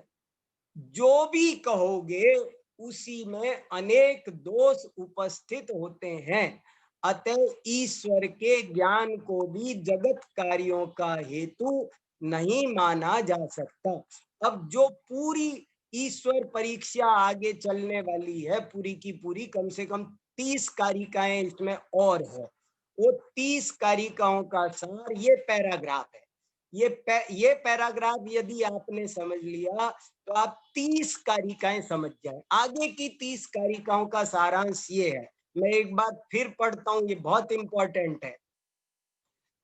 जो भी कहोगे उसी में अनेक दोष उपस्थित होते हैं। अतः ईश्वर के ज्ञान को भी जगत कार्यों का हेतु नहीं माना जा सकता। अब जो पूरी ईश्वर परीक्षा आगे चलने वाली है, पूरी की पूरी कम से कम 30 कारिकाएं इसमें और है, वो 30 कारिकाओं का सार ये पैराग्राफ है। ये पैराग्राफ यदि आपने समझ लिया तो आप 30 कारिकाएं समझ जाए। आगे की 30 कारिकाओं का सारांश ये है, मैं एक बार फिर पढ़ता हूं, ये बहुत इंपॉर्टेंट है।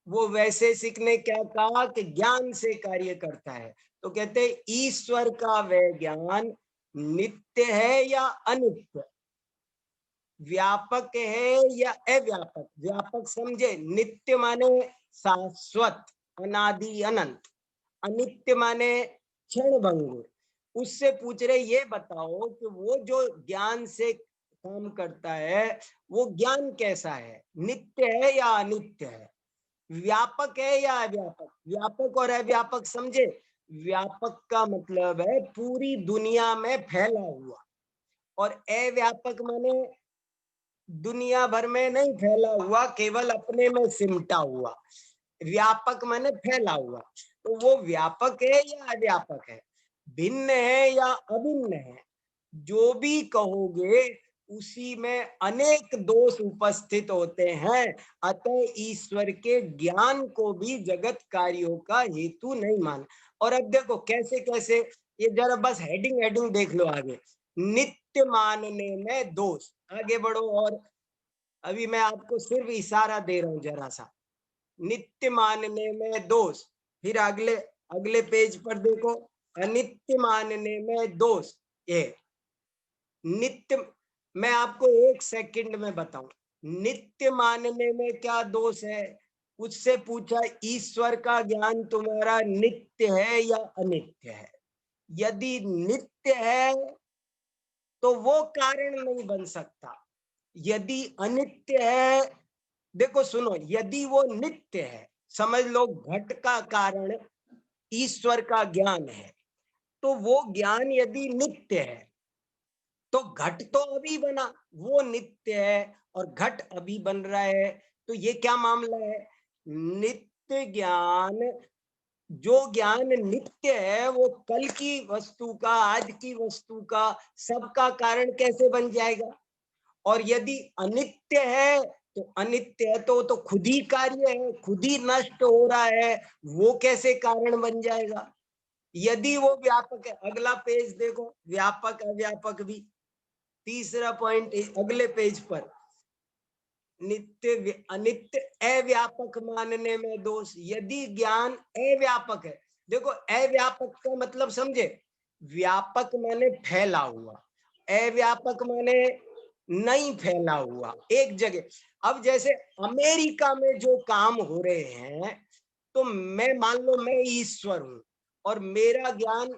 वो वैशेषिक ने क्या कहा कि ज्ञान से कार्य करता है, तो कहते ईश्वर का वह ज्ञान नित्य है या अनित्य, व्यापक है या अव्यापक। व्यापक समझे, नित्य माने शाश्वत, अनादि अनंत, अनित्य माने क्षण भंगुर। उससे पूछ रहे ये बताओ कि वो जो ज्ञान से काम करता है वो ज्ञान कैसा है, नित्य है या अनित्य है, व्यापक है या अव्यापक। व्यापक और अव्यापक समझे, व्यापक का मतलब है पूरी दुनिया में फैला हुआ, और अव्यापक माने दुनिया भर में नहीं फैला हुआ, केवल अपने में सिमटा हुआ। व्यापक माने फैला हुआ, तो वो व्यापक है या अव्यापक है, भिन्न है या अभिन्न है, जो भी कहोगे उसी में अनेक दोष उपस्थित होते हैं। अतः ईश्वर के ज्ञान को भी जगत कार्यों का हेतु नहीं माना। और अब देखो कैसे कैसे, ये जरा बस हेडिंग देख लो आगे। नित्य मानने में दोष, आगे बढ़ो, और अभी मैं आपको सिर्फ इशारा दे रहा हूं जरा सा। नित्य मानने में दोष, फिर अगले अगले पेज पर देखो, अनित्य मानने में दोष। ये नित्य, मैं आपको 1 सेकंड में बताऊं, नित्य मानने में क्या दोष है। उससे पूछा ईश्वर का ज्ञान तुम्हारा नित्य है या अनित्य है। यदि नित्य है तो वो कारण नहीं बन सकता, यदि अनित्य है, देखो सुनो, यदि वो नित्य है, समझ लो घट का कारण ईश्वर का ज्ञान है, तो वो ज्ञान यदि नित्य है तो घट तो अभी बना, वो नित्य है और घट अभी बन रहा है, तो ये क्या मामला है, नित्य ज्ञान, जो ज्ञान नित्य है वो कल की वस्तु का, आज की वस्तु का, सबका कारण कैसे बन जाएगा? और यदि अनित्य है तो अनित्य है तो खुद ही कार्य है, खुद ही नष्ट हो रहा है, वो कैसे कारण बन जाएगा? यदि वो व्यापक है, अगला पेज देखो, व्यापक अव्यापक भी, तीसरा पॉइंट अगले पेज पर, नित्य अनित्य अव्यापक मानने में दोष। यदि ज्ञान अव्यापक है, देखो अव्यापक का मतलब समझे, व्यापक माने फैला हुआ, अव्यापक माने नहीं फैला हुआ एक जगह। अब जैसे अमेरिका में जो काम हो रहे हैं, तो मैं मान लो मैं ईश्वर हूं और मेरा ज्ञान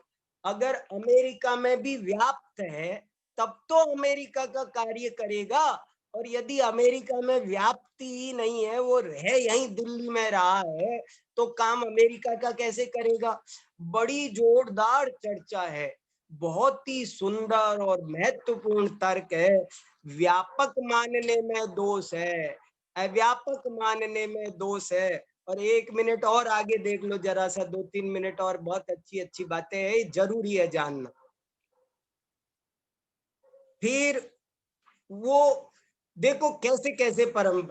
अगर अमेरिका में भी व्याप्त है तब तो अमेरिका का कार्य करेगा। और यदि अमेरिका में व्याप्ति ही नहीं है, वो है यहीं दिल्ली में रहा है, तो काम अमेरिका का कैसे करेगा? बड़ी जोरदार चर्चा है, बहुत ही सुंदर और महत्वपूर्ण तर्क है। व्यापक मानने में दोष है, अव्यापक मानने में दोष है। और 1 मिनट और आगे देख लो जरा सा, 2-3 मिनट और, बहुत अच्छी अच्छी बातें हैं, जरूरी है जानना। फिर वो देखो कैसे कैसे परम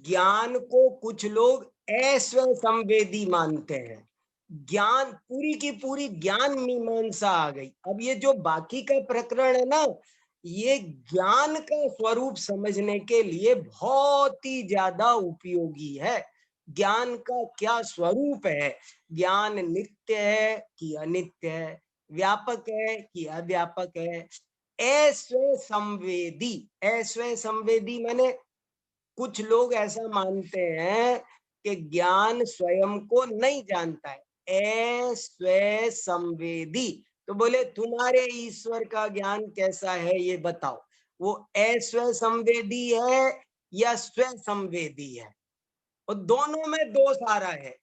ज्ञान को कुछ लोग अस्व संवेदी मानते हैं। ज्ञान पूरी की पूरी ज्ञान मीमांसा आ गई। अब ये जो बाकी का प्रकरण है ना, ये ज्ञान का स्वरूप समझने के लिए बहुत ही ज्यादा उपयोगी है। ज्ञान का क्या स्वरूप है, ज्ञान नित्य है कि अनित्य है, व्यापक है कि अव्यापक है, अस्व संवेदी। अस्व संवेदी माने कुछ लोग ऐसा मानते हैं कि ज्ञान स्वयं को नहीं जानता है, अस्व संवेदी। तो बोले तुम्हारे ईश्वर का ज्ञान कैसा है ये बताओ, वो अस्व संवेदी है या स्व संवेदी है? और दोनों में दोष आ रहा है।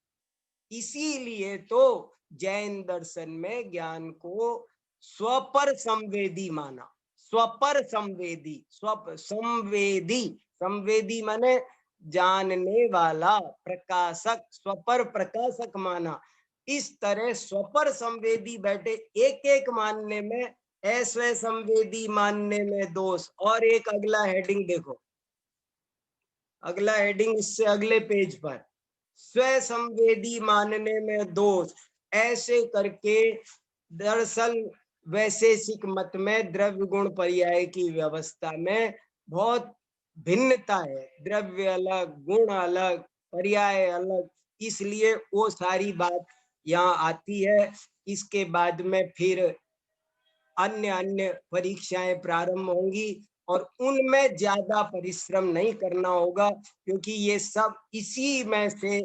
इसीलिए तो जैन दर्शन में ज्ञान को स्वपर संवेदी माना। स्वपर संवेदी, स्व संवेदी, संवेदी माने जानने वाला, प्रकाशक, स्वपर प्रकाशक माना। इस तरह स्वपर संवेदी बैठे, एक एक मानने में, अस्व संवेदी मानने में दोष। और एक अगला हेडिंग देखो, अगला हेडिंग इससे अगले पेज पर, स्व संवेदी मानने में दोष। ऐसे करके दरअसल वैशेषिक मत में द्रव्य गुण पर्याय की व्यवस्था में बहुत भिन्नता है, द्रव्य अलग, गुण अलग, पर्याय अलग, इसलिए वो सारी बात यहाँ आती है। इसके बाद में फिर अन्य अन्य परीक्षाएं प्रारंभ होंगी और उनमें ज्यादा परिश्रम नहीं करना होगा, क्योंकि ये सब इसी में से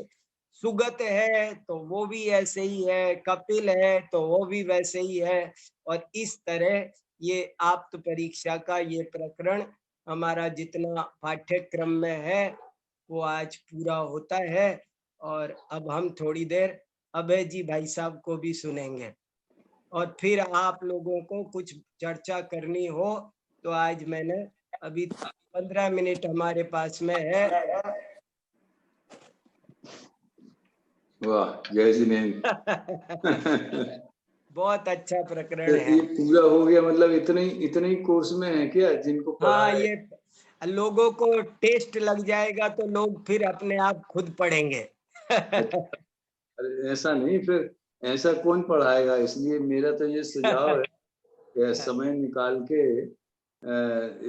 सुगत है तो वो भी ऐसे ही है, कपिल है तो वो भी वैसे ही है। और इस तरह ये आप्त परीक्षा का ये प्रकरण हमारा जितना पाठ्यक्रम में है वो आज पूरा होता है। और अब हम थोड़ी देर अभय जी भाई साहब को भी सुनेंगे और फिर आप लोगों को कुछ चर्चा करनी हो तो आज मैंने अभी 15 मिनट हमारे पास में है। वाह, जय जिनेंद्र। बहुत अच्छा प्रकरण है। ये पूरा हो गया, मतलब इतने ही कोर्स में है क्या जिनको पढ़ा हाँ, है? ये लोगों को टेस्ट लग जाएगा तो लोग फिर अपने आप खुद पढ़ेंगे। अरे ऐसा नहीं, फिर ऐसा कौन पढ़ाएगा? इसलिए मेरा तो ये सुझाव है कि समय निकाल के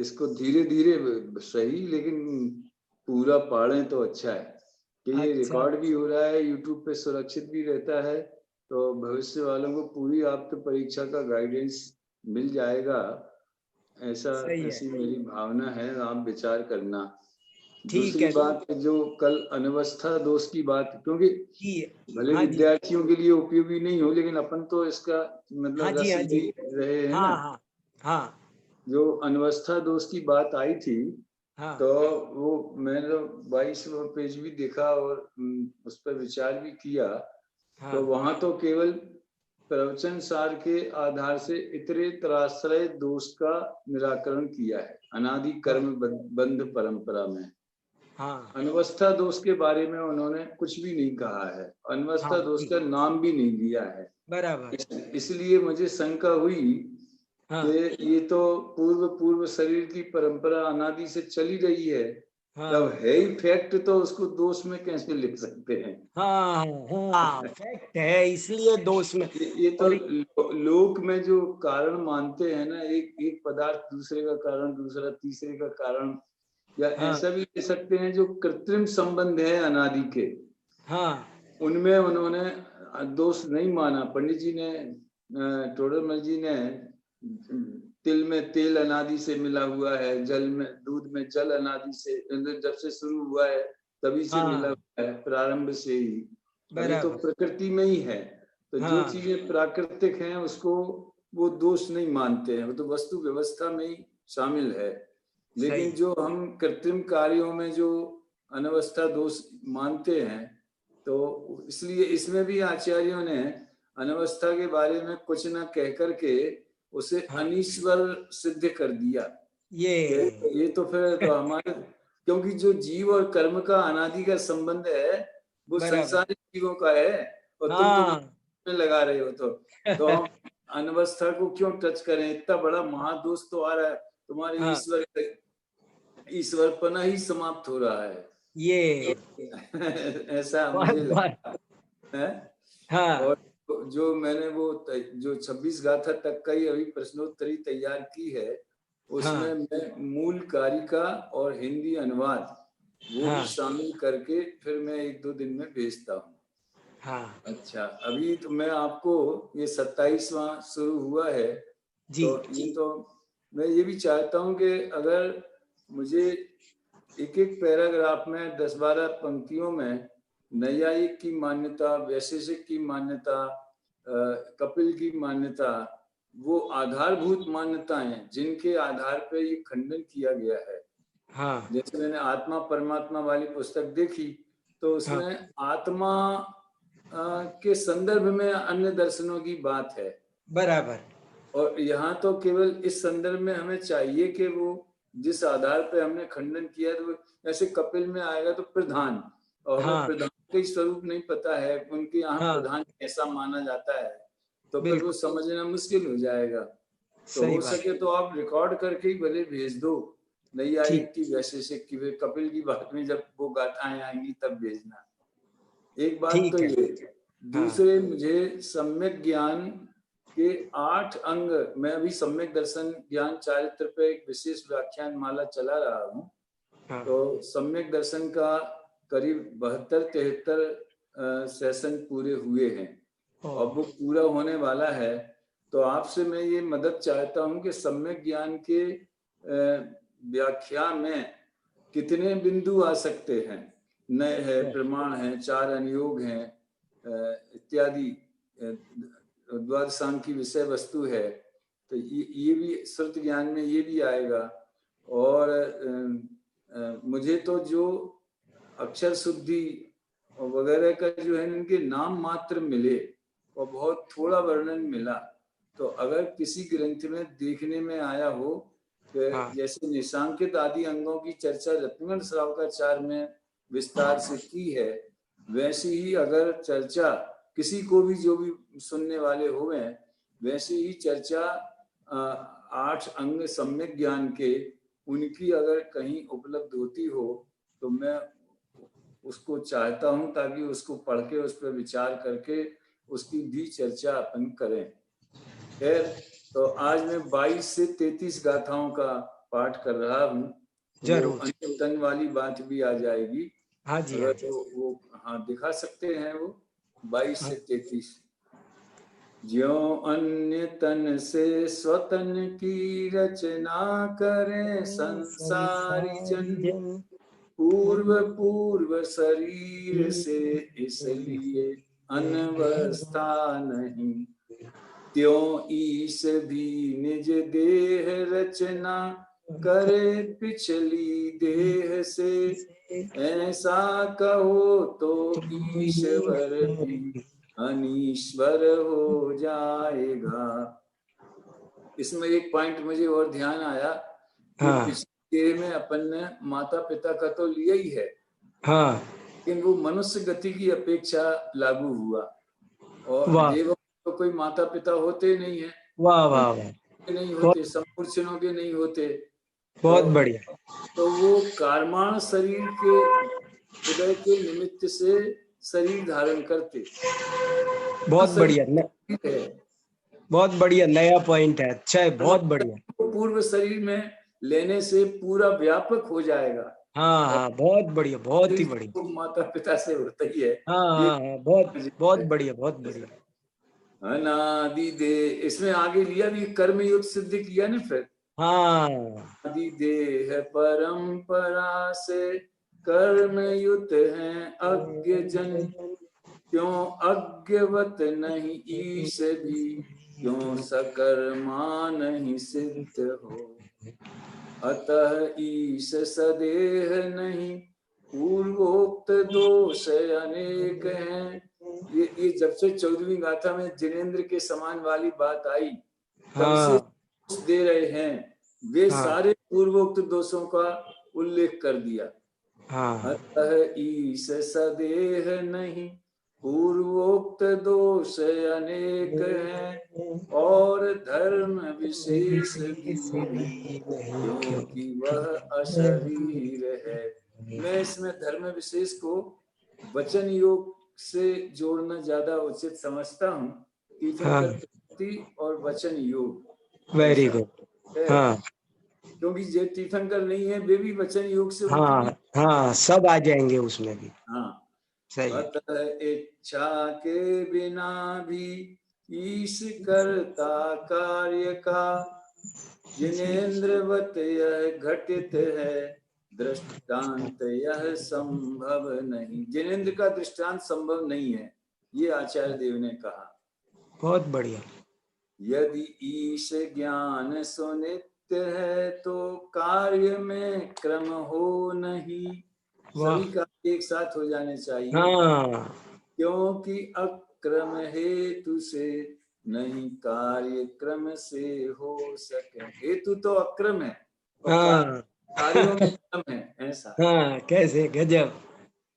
इसको धीरे धीरे सही लेकिन पूरा पढ़ें तो अच्छा है कि ये अच्छा, रिकॉर्ड भी हो रहा है, यूट्यूब पे सुरक्षित भी रहता है, तो भविष्य वालों को पूरी आपको परीक्षा का गाइडेंस मिल जाएगा। ऐसी मेरी भावना है, आप विचार करना। दूसरी बात जो कल अनवस्था दोष की बात, क्योंकि भले विद्यार्थियों के लिए उपयोगी नहीं हो लेकिन अपन तो इसका मतलब रस ले रहे हैं ना। हाँ, जो अनवस्था दोष की बात आई थी, हाँ, तो वो मैंने 22वां पेज भी देखा और उस पर विचार भी किया। तो वहां तो केवल प्रवचन सार के आधार से इतरेतराश्रय दोष का निराकरण किया है, अनादि कर्म बंध परंपरा में। हाँ अनवस्था दोष के बारे में उन्होंने कुछ भी नहीं कहा है, अनवस्था हाँ दोष ठीक, का नाम भी नहीं लिया है। बराबर। इसलिए मुझे शंका हुई हाँ कि ये तो पूर्व शरीर की परंपरा अनादि से चली रही है, जब हाँ है ही फैक्ट तो उसको दोष में कैसे लिख सकते हैं। हाँ हाँ, फैक्ट है इसलिए दोष में। ये तो और लोक में जो कारण मानते हैं ना, एक पदार्थ दूसरे का कारण, दूसरा तीसरे का कारण, या हाँ ऐसा भी कह सकते हैं जो कृत्रिम संबंध है अनादि के, हाँ उनमें उन्होंने दोष नहीं माना। पंडित जी ने, टोडरमल जी ने, तिल में तेल अनादि से मिला हुआ है, जल में, दूध में जल अनादि से, जब से शुरू हुआ है तभी से मिला हाँ हुआ है, प्रारंभ से ही। अभी तो बराबर। प्रकृति में ही है, तो जो हाँ चीजें प्राकृतिक हैं उसको वो दोष नहीं मानते हैं, वो तो वस्तु व्यवस्था में ही शामिल है। सही। लेकिन जो हम कृत्रिम कार्यों में जो अनवस्था दोष मानते हैं, तो इसलिए इसमें भी आचार्यों ने अनवस्था के बारे में कुछ न कह करके उसे हाँ अनीश्वर सिद्ध कर दिया। ये ये तो फिर तो हमारे, क्योंकि जो जीव और कर्म का अनादि का संबंध है वो बराबर। संसारिक जीवों का है, और तुम तो हाँ में लगा रहे हो, तो हम अनवस्था को क्यों टच करें? इतना बड़ा महादोष तो आ रहा है, तुम्हारे हाँ ईश्वरपना ही समाप्त हो रहा है। ये ऐसा बहुत मुझे लगता है। हाँ और जो मैंने वो जो 26 गाथा तक का ही अभी प्रश्नोत्तरी तैयार की है, उसमें हाँ मैं मूल कारिका और हिंदी अनुवाद वो भी हाँ शामिल करके फिर मैं 1-2 दिन में भेजता हूँ। हाँ अच्छा, अभी तो मैं आपको, ये 27वां शुरू हुआ है, जी तो ये तो मैं ये भी चाहता हूँ कि अगर मुझे एक एक पैराग्राफ में 10-12 पंक्तियों में नैयायिक की मान्यता, वैशेषिक की मान्यता, कपिल की मान्यता, वो आधारभूत मान्यताएं जिनके आधार पर ये खंडन किया गया है। हाँ जैसे मैंने आत्मा परमात्मा वाली पुस्तक देखी, तो हाँ उसमें आत्मा के संदर्भ में अन्य दर्शनों की बात है, बराबर। और यहाँ तो केवल इस संदर्भ में हमें चाहिए कि वो जिस आधार पे हमने खंडन किया, तो जैसे कपिल में आएगा तो प्रधान, और हमें हाँ प्रधान का स्वरूप नहीं पता है, उनके यहाँ हाँ प्रधान कैसा माना जाता है, तो फिर वो बिल्कुल समझना मुश्किल हो जाएगा। तो सही हो बात। सके तो आप रिकॉर्ड करके ही भले भेज दो, नैयायिक ठीक की, वैशेषिक की, कपिल की बात में जब वो गाथाएं आएंगी तब भेजना। एक बात तो ठीक है। ये, हाँ दूसरे मुझे सम्यक ज्ञान के 8 अंग, मैं अभी सम्यक दर्शन ज्ञान चारित्र पे एक विशेष व्याख्यान माला चला रहा हूँ, हाँ तो सम्यक दर्शन का करीब 72-73 सेशन पूरे हुए हैं, और वो पूरा होने वाला है। तो आपसे मैं ये मदद चाहता हूँ कि सम्यक ज्ञान के व्याख्या में कितने बिंदु आ सकते हैं, नए है, प्रमाण है, 4 अनुयोग हैं, इत्यादि, द्वादशांग की विषय वस्तु है, तो ये भी श्रुत ज्ञान में ये भी आएगा। और मुझे तो जो अक्षर शुद्धि वगैरह का जो है, इनके नाम मात्र मिले और बहुत थोड़ा वर्णन मिला, तो अगर किसी ग्रंथ में देखने में आया हो कि हाँ जैसे निशांकित आदि अंगों की चर्चा रत्नगण श्रावकाचार्य में विस्तार से की है, वैसी ही अगर चर्चा किसी को भी, जो भी सुनने वाले हुए, वैसे ही चर्चा 8 अंग सम्यक ज्ञान के, उनकी अगर कहीं उपलब्ध होती हो तो मैं उसको चाहता हूं, ताकि उसको पढ़ के उस पर विचार करके उसकी भी चर्चा अपन करें। खैर, तो आज मैं 22 से 33 गाथाओं का पाठ कर रहा हूँ, जरूर। अन्य तन वाली बात भी आ जाएगी। हाँ जी अगर हाँ जी। तो वो हाँ दिखा सकते हैं, वो 22 हाँ। से 33। ज्यों अन्य तन से स्वतन की रचना करें संसारी जन, पूर्व शरीर से इसलिए अनवस्था नहीं, त्यों ईश भी निज देह रचना करे पिछली देह से, ऐसा कहो तो ईश्वर भी अनीश्वर हो जाएगा। इसमें एक पॉइंट मुझे और ध्यान आया कि हाँ देह में अपन ने माता पिता का तो लिया ही है, हाँ, लेकिन वो मनुष्य गति की अपेक्षा लागू हुआ। और वाह देवों को कोई माता पिता होते नहीं है, वाह वाह वाह, नहीं बहुत होते, समपुरुषों के नहीं होते। बहुत बढ़िया। तो वो कार्माण शरीर के उदय के निमित्त से शरीर धारण करते। बहुत बढ़िया है, बहुत बढ़िया, नया पॉइंट है, अच्छा है, बहुत बढ़िया। पूर्व शरीर में लेने से पूरा व्यापक हो जाएगा। हाँ हाँ, बहुत बढ़िया, बहुत ही बढ़िया। तो माता पिता से होता ही है। हाँ हाँ हाँ, बहुत बहुत बढ़िया, बहुत बढ़िया। अनादि दे, इसमें आगे लिया भी कर्म युक्त सिद्ध किया ना फिर। हाँ, आदि देह परंपरा से कर्म युक्त हैं अज्ञ जन, क्यों अज्ञवत नहीं ईश भी, क्यों सकर्मा नहीं सिद्ध हो। अतः ईश सदेह नहीं, पूर्वोक्त दोष अनेक हैं। ये जब से 14वीं गाथा में जिनेंद्र के समान वाली बात आई, तब से दोष दे रहे हैं। वे सारे पूर्वोक्त दोषों का उल्लेख कर दिया। अतः ईश सदेह नहीं, पूर्वोक्त दोष अनेक हैं, और धर्म विशेष भी नहीं, क्योंकि वह अशरीर है। मैं इसमें धर्म विशेष को वचन योग से जोड़ना ज्यादा उचित समझता हूँ। तीर्थंकर प्रकृति और वचन योग। Very good. हाँ, क्योंकि जो तीर्थंकर नहीं है वे भी वचन योग से हाँ हाँ, सब आ जाएंगे उसमें भी। हाँ, सही। अतः इच्छा के बिना भी ईश करता कार्य का, जिनेंद्रवत यह घटित है, दृष्टांत यह संभव नहीं। जिनेंद्र का दृष्टांत संभव नहीं है, ये आचार्य देव ने कहा। बहुत बढ़िया। यदि ईश ज्ञान सुनित्य है, तो कार्य में क्रम हो नहीं। सभी का एक साथ हो जाने चाहिए। हाँ, क्योंकि अक्रम हेतु से नहीं कार्य क्रम से हो सके। हेतु तो अक्रम है, कार्यों में क्रम है, ऐसा। हाँ, कैसे, गजब।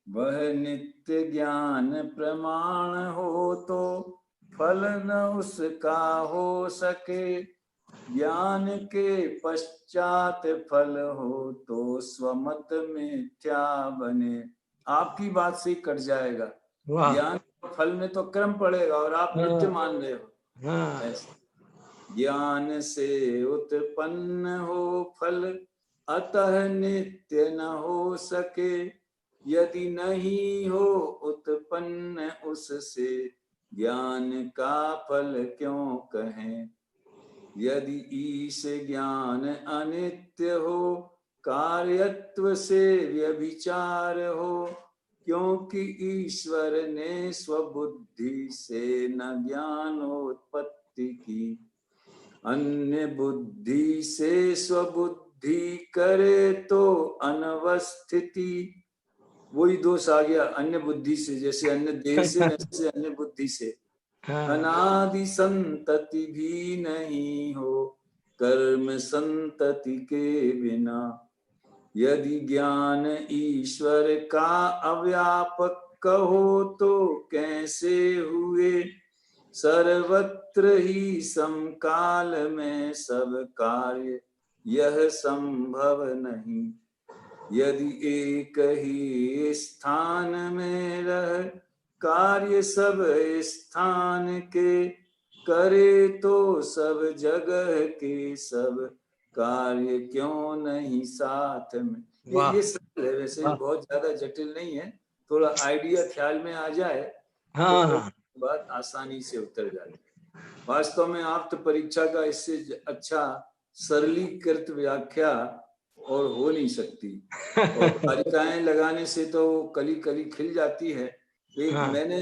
वह नित्य ज्ञान प्रमाण हो, तो फल न उसका हो सके। ज्ञान के पश्चात फल हो, तो स्वमत मिथ्या बने। आपकी बात से कट जाएगा। ज्ञान फल में तो क्रम पड़ेगा और आप नित्य मान रहे हो। ज्ञान से उत्पन्न हो फल, अतः नित्य न हो सके। यदि नहीं हो उत्पन्न उससे, ज्ञान का फल क्यों कहें। यदि ईश ज्ञान अनित्य हो, कार्यत्व से व्यभिचार हो। क्योंकि ईश्वर ने स्वबुद्धि से न ज्ञानोत्पत्ति की, अन्य बुद्धि से स्वबुद्धि करे तो अनवस्थिति। वही दोष आ गया, अन्य बुद्धि से, जैसे अन्य देह से वैसे अन्य बुद्धि से। अनादि संतति भी नहीं हो, कर्म संतति के बिना। यदि ज्ञान ईश्वर का अव्यापक कहो, तो कैसे हुए। सर्वत्र ही समकाल में सब कार्य, यह संभव नहीं। यदि एक ही स्थान में रह, कार्य सब स्थान के करे, तो सब जगह के सब कार्य क्यों नहीं साथ में। ये सरल है, वैसे बहुत ज्यादा जटिल नहीं है। थोड़ा आइडिया ख्याल में आ जाए तो बात आसानी से उतर जाती है। वास्तव में आप्त परीक्षा का इससे अच्छा सरलीकृत व्याख्या और हो नहीं सकती। और कारिकाएं लगाने से तो कली कली खिल जाती है। मैंने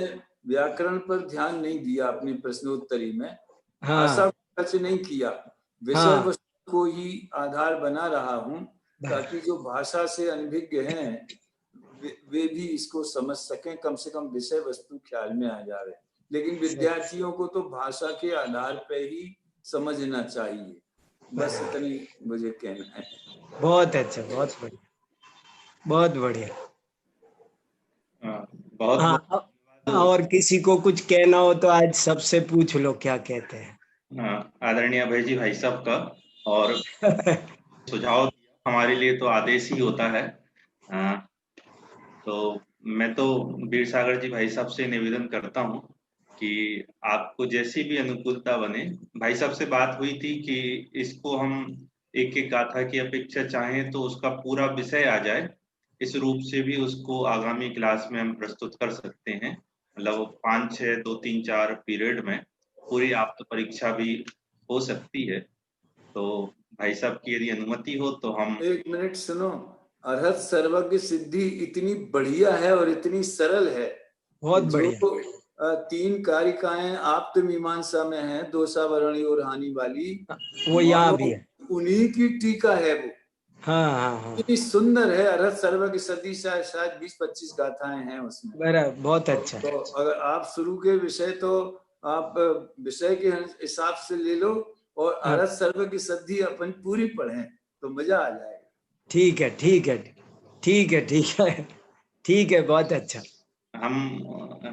व्याकरण पर ध्यान नहीं दिया अपनी प्रश्नोत्तरी में, भाषा को टच नहीं किया, विषय वस्तु को ही आधार बना रहा हूं, ताकि जो भाषा से अनभिज्ञ हैं वे भी इसको समझ सकें, कम से कम विषय वस्तु ख्याल में आ जाए। लेकिन विद्यार्थियों को तो भाषा के आधार पर ही समझना चाहिए। बस इतनी मुझे कहना है। बहुत अच्छा, बहुत बढ़िया, बहुत बढ़िया। बहुत हाँ, और किसी को कुछ कहना हो तो आज सबसे पूछ लो क्या कहते हैं। आदरणीय अभय जी भाई साहब का, और सुझाव दिया हमारे लिए तो आदेश ही होता है। तो मैं तो वीर सागर जी भाई साहब से निवेदन करता हूँ कि आपको जैसी भी अनुकूलता बने, भाई साहब से बात हुई थी कि इसको हम एक एक गाथा की अपेक्षा चाहें तो उसका पूरा विषय आ जाए, इस रूप से भी उसको आगामी क्लास में हम प्रस्तुत कर सकते हैं। मतलब 5, 6, 2, 3, 4 पीरियड में पूरी आप्त परीक्षा भी हो सकती है। तो भाई साहब की यदि अनुमति हो तो हम 1 मिनट सुनो। अरहत सर्वज्ञ सिद्धि इतनी बढ़िया है और इतनी सरल है, बहुत जो बढ़िया। 3 कारिकाएं आप्त मीमांसा में हैं, दोषावरणी और हानि वाली, वो यहाँ भी है। उन्हीं की टीका है वो। हाँ हाँ हाँ, इतनी सुंदर है। अरहत सर्वज्ञ सिद्धि शायद 20-25 गाथाएं हैं उसमें। बराबर, बहुत अच्छा। तो अगर आप शुरू के विषय तो आप विषय के हिसाब से ले लो, और अरहत सर्वज्ञ सिद्धि अपन पूरी पढ़ें तो मजा आ जाएगा। ठीक है, ठीक है, ठीक है, ठीक है, ठीक है, बहुत अच्छा। हम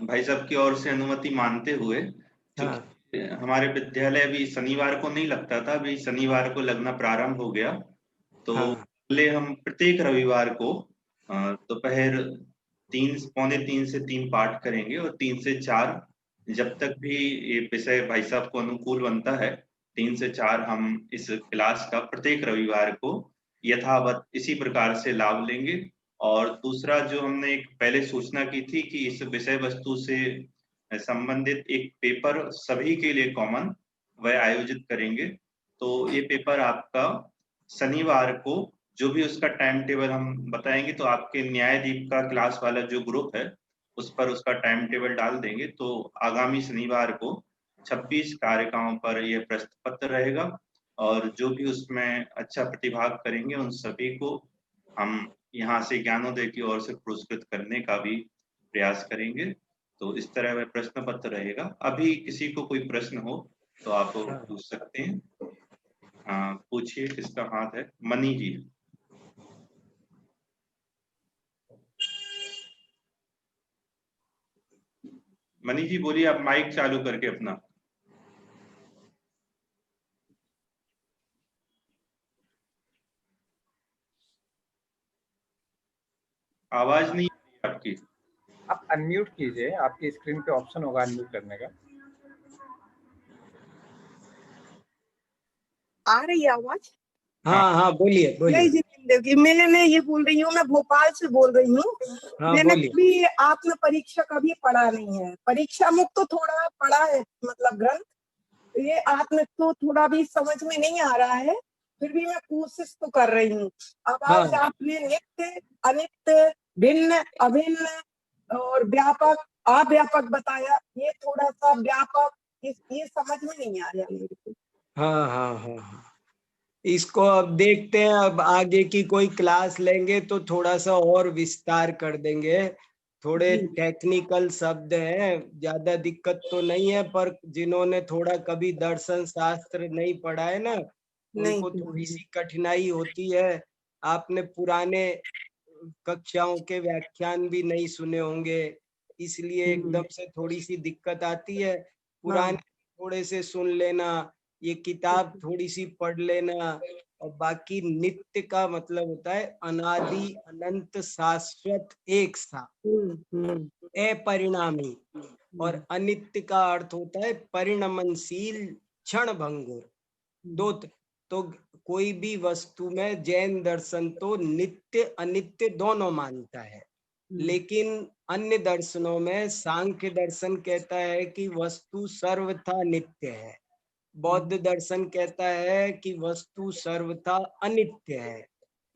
भाई साहब की ओर से अनुमति मानते हुए, क्योंकि हमारे विद्यालय अभी शनिवार को नहीं लगता था, अभी शनिवार को लगना प्रारंभ हो गया, तो पहले हम प्रत्येक रविवार को दोपहर 3, पौने 3 से 3 पाठ करेंगे, और 3 से 4 जब तक भी ये विषय भाई साहब को अनुकूल बनता है, 3 से 4 हम इस क्लास का प्रत्येक रविवार को यथावत इसी प्रकार से लाभ लेंगे। और दूसरा, जो हमने एक पहले सूचना की थी कि इस विषय वस्तु से संबंधित एक पेपर सभी के लिए कॉमन वह आयोजित करेंगे। तो ये पेपर आपका शनिवार को, जो भी उसका टाइम टेबल हम बताएंगे, तो आपके न्यायदीप का क्लास वाला जो ग्रुप है उस पर उसका टाइम टेबल डाल देंगे। तो आगामी शनिवार को 26 कारिकाओं पर यह प्रश्न पत्र रहेगा, और जो भी उसमें अच्छा प्रतिभाग करेंगे उन सभी को हम यहाँ से ज्ञानोदय की ओर से पुरस्कृत करने का भी प्रयास करेंगे। तो इस तरह वह प्रश्न पत्र रहेगा। अभी किसी को कोई प्रश्न हो तो आप पूछ सकते हैं। पूछिए, किसका हाथ है? मनी जी। मनी जी बोलिए, आप माइक चालू करके अपना। आवाज नहीं आ रही आपकी। आप अनम्यूट कीजिए, आपकी स्क्रीन पे ऑप्शन होगा अनम्यूट करने का। आ रही है आवाज? हाँ हाँ, बोलिए बोलिए। जिंदगी मैं ये बोल रही हूँ, मैं भोपाल से बोल रही हूँ। मैंने कभी आत्म परीक्षा कभी पढ़ा नहीं है। परीक्षा मुक्त तो थोड़ा पढ़ा है, मतलब ग्रंथ। ये आत्म तो थोड़ा भी समझ में नहीं आ रहा है, फिर भी मैं कोशिश तो कर रही हूँ। अब आज आपने नित्य, अनित्य, भिन्न, अभिन्न और व्यापक, अव्यापक बताया। ये थोड़ा सा व्यापक, ये समझ में नहीं आ रहा मेरे को। हाँ हाँ हाँ हाँ, इसको अब देखते हैं, अब आगे की कोई क्लास लेंगे तो थोड़ा सा और विस्तार कर देंगे। थोड़े टेक्निकल शब्द हैं, ज्यादा दिक्कत तो नहीं है, पर जिन्होंने थोड़ा कभी दर्शन शास्त्र नहीं पढ़ा है ना, उनको थोड़ी सी कठिनाई होती है। आपने पुराने कक्षाओं के व्याख्यान भी नहीं सुने होंगे, इसलिए एकदम से थोड़ी सी दिक्कत आती है। पुराने थोड़े से सुन लेना, ये किताब थोड़ी सी पढ़ लेना। और बाकी नित्य का मतलब होता है अनादि अनंत शाश्वत एक सा, अपरिणामी। और अनित्य का अर्थ होता है परिणमनशील, क्षण भंगुर। दो तो कोई भी वस्तु में जैन दर्शन तो नित्य अनित्य दोनों मानता है, लेकिन अन्य दर्शनों में सांख्य दर्शन कहता है कि वस्तु सर्वथा नित्य है, बौद्ध दर्शन कहता है कि वस्तु सर्वथा अनित्य है।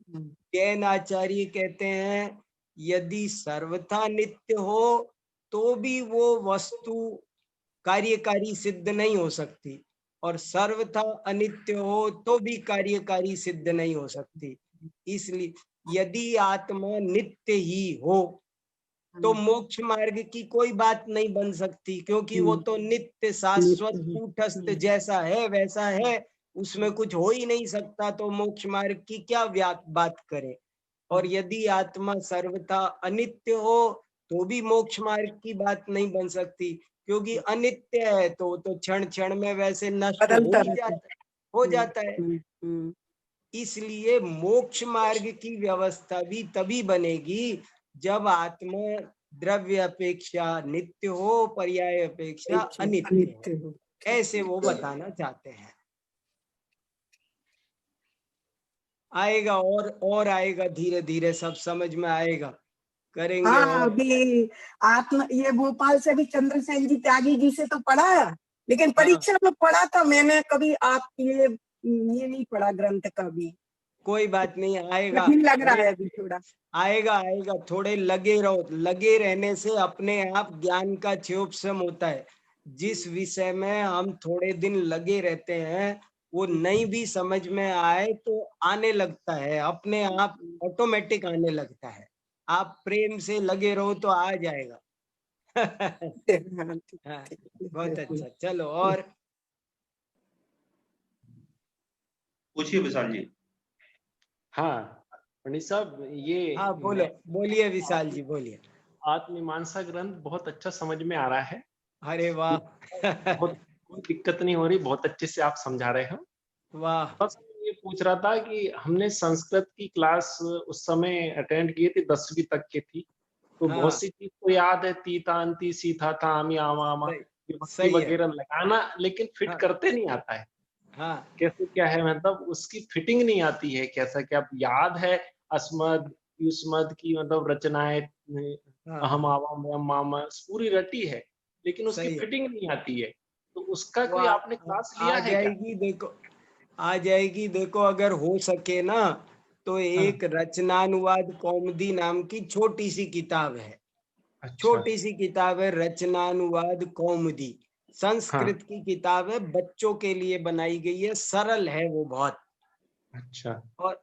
जैन आचार्य कहते हैं यदि सर्वथा नित्य हो तो भी वो वस्तु कार्यकारी सिद्ध नहीं हो सकती, और सर्वथा अनित्य हो तो भी कार्यकारी सिद्ध नहीं हो सकती। इसलिए यदि आत्मा नित्य ही हो तो मोक्ष मार्ग की कोई बात नहीं बन सकती, क्योंकि वो तो नित्य शाश्वत कूटस्थ जैसा है वैसा है, उसमें कुछ हो ही नहीं सकता, तो मोक्ष मार्ग की क्या बात करें। और यदि आत्मा सर्वथा अनित्य हो तो भी मोक्ष मार्ग की बात नहीं बन सकती, क्योंकि अनित्य है तो क्षण क्षण में वैसे नष्ट हो जाता है। इसलिए मोक्ष मार्ग की व्यवस्था भी तभी बनेगी जब आत्मा द्रव्य अपेक्षा नित्य हो, पर्याय अपेक्षा अनित्य हो, ऐसे वो बताना चाहते हैं। आएगा और आएगा, धीरे धीरे सब समझ में आएगा, करेंगे। हाँ, अभी आत्मा ये भोपाल से भी चंद्रसेन जी त्यागी जी से तो पढ़ा है, लेकिन परीक्षा में पढ़ा था मैंने, कभी आप ये नहीं पढ़ा ग्रंथ कभी। कोई बात नहीं, आएगा, लग रहा है अभी थोड़ा। आएगा। थोड़े लगे रहो, लगे रहने से अपने आप ज्ञान का क्षयोपशम होता है। जिस विषय में हम थोड़े दिन लगे रहते हैं वो नहीं भी समझ में आए तो आने लगता है, अपने आप ऑटोमेटिक आने लगता है। आप प्रेम से लगे रहो तो आ जाएगा। हाँ, बहुत अच्छा। चलो और पूछिए विशाल जी। हाँ पंडित साहब, ये हाँ बोलिए विशाल जी, बोलिए। आत्ममीमांसा ग्रंथ बहुत अच्छा समझ में आ रहा है। अरे वाह। बहुत कोई दिक्कत नहीं हो रही, बहुत अच्छे से आप समझा रहे हो। वाह। बस ये पूछ रहा था कि हमने संस्कृत की क्लास उस समय अटेंड की थी, 10वीं तक की थी, तो हाँ, बहुत सी चीज तो याद है, तीता अंति सीथा था आमी आमा सही है। वगैरह लगाना, लेकिन फिट हाँ, करते नहीं आता है। हाँ, कैसे क्या है, मतलब उसकी फिटिंग नहीं आती है, कैसा क्या। याद है अस्मद युष्मद की मतलब रचनाएं, हाँ, अहम आवाम मामा पूरी रटी है, लेकिन उसकी सही है। फिटिंग नहीं आती है। तो उसका वो कोई आपने क्लास लिया आ है क्या? जाएगी, देखो आ जाएगी। देखो अगर हो सके ना तो एक रचनानुवाद कौमुदी नाम की छोटी सी किताब है। अच्छा। छोटी सी किताब है रचनानुवाद कौमुदी, संस्कृत की किताब है, बच्चों के लिए बनाई गई है, सरल है वो बहुत। अच्छा। और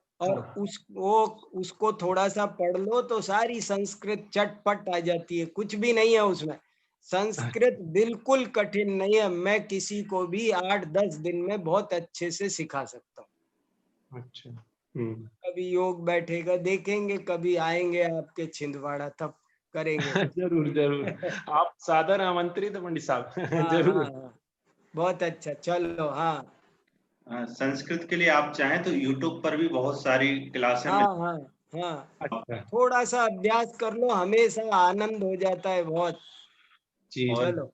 उसको थोड़ा सा पढ़ लो तो सारी संस्कृत चटपट आ जाती है, कुछ भी नहीं है उसमें। संस्कृत बिल्कुल कठिन नहीं है, मैं किसी को भी 8-10 दिन में बहुत अच्छे से सिखा सकता हूँ। अच्छा। कभी योग बैठेगा देखेंगे, कभी आएंगे आपके छिंदवाड़ा तब करेंगे। जरूर जरूर, आप सादर आमंत्रित है पंडित साहब। जरूर। हाँ, बहुत अच्छा। चलो हाँ, संस्कृत के लिए आप चाहें तो YouTube पर भी बहुत सारी क्लासें हाँ, हाँ, हाँ, अच्छा थोड़ा सा अभ्यास कर लो, हमेशा आनंद हो जाता है बहुत। जी। और चलो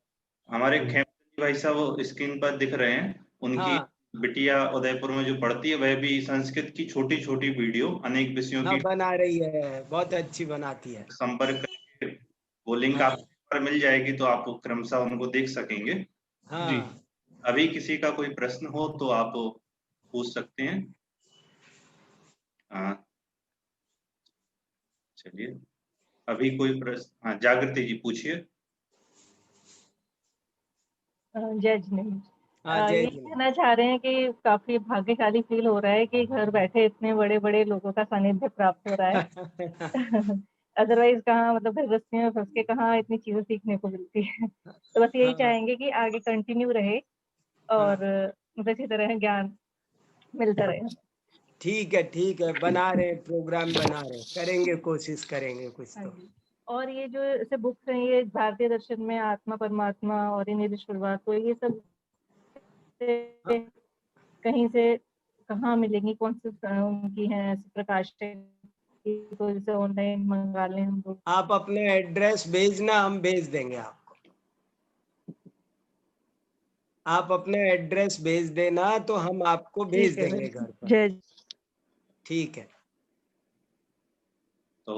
हमारे खेमचंद भाई साहब वो स्क्रीन पर दिख रहे हैं, उनकी हाँ, बिटिया उदयपुर में जो पढ़ती है वह भी संस्कृत की छोटी छोटी वीडियो अनेक विषयों हाँ की बना रही है, बहुत अच्छी बनाती है। संपर्क करके वो लिंक हाँ, आप पर मिल जाएगी, तो आप क्रमशः उनको देख सकेंगे। जी। हाँ, अभी किसी का कोई प्रश्न हो तो आप पूछ सकते हैं। हाँ चलिए, अभी कोई प्रश्न? हाँ जागृति जी पूछिए। जज नहीं। हाँ, जय ये जी। कहना चाह रहे हैं कि काफी भाग्यशाली फील हो रहा है कि घर बैठे इतने बड़े बड़े लोगों का सानिध्य प्राप्त हो रहा है। अदरवाइज कहाँ, मतलब घर गृहस्थी में फंस के कहाँ इतनी चीजें सीखने को मिलती है। तो बस यही हाँ, चाहेंगे कि आगे कंटिन्यू रहे और मतलब इसी तरह ज्ञान मिलता रहे। ठीक है, बना रहे प्रोग्राम, बना रहे, करेंगे, कोशिश करेंगे कुछ तो। और ये जो ऐसे बुक्स हैं, ये भारतीय दर्शन में आत्मा परमात्मा और ईश्वरवाद, तो ये सब कहीं से कहाँ मिलेंगी, कौन से उनकी हैं प्रकाशन की, तो जैसे ऑनलाइन मंगा लें हम लोग? आप अपने एड्रेस भेजना, हम भेज देंगे आपको। आप अपने एड्रेस भेज देना तो हम आपको भेज देंगे घर पर। जय। ठीक है, तो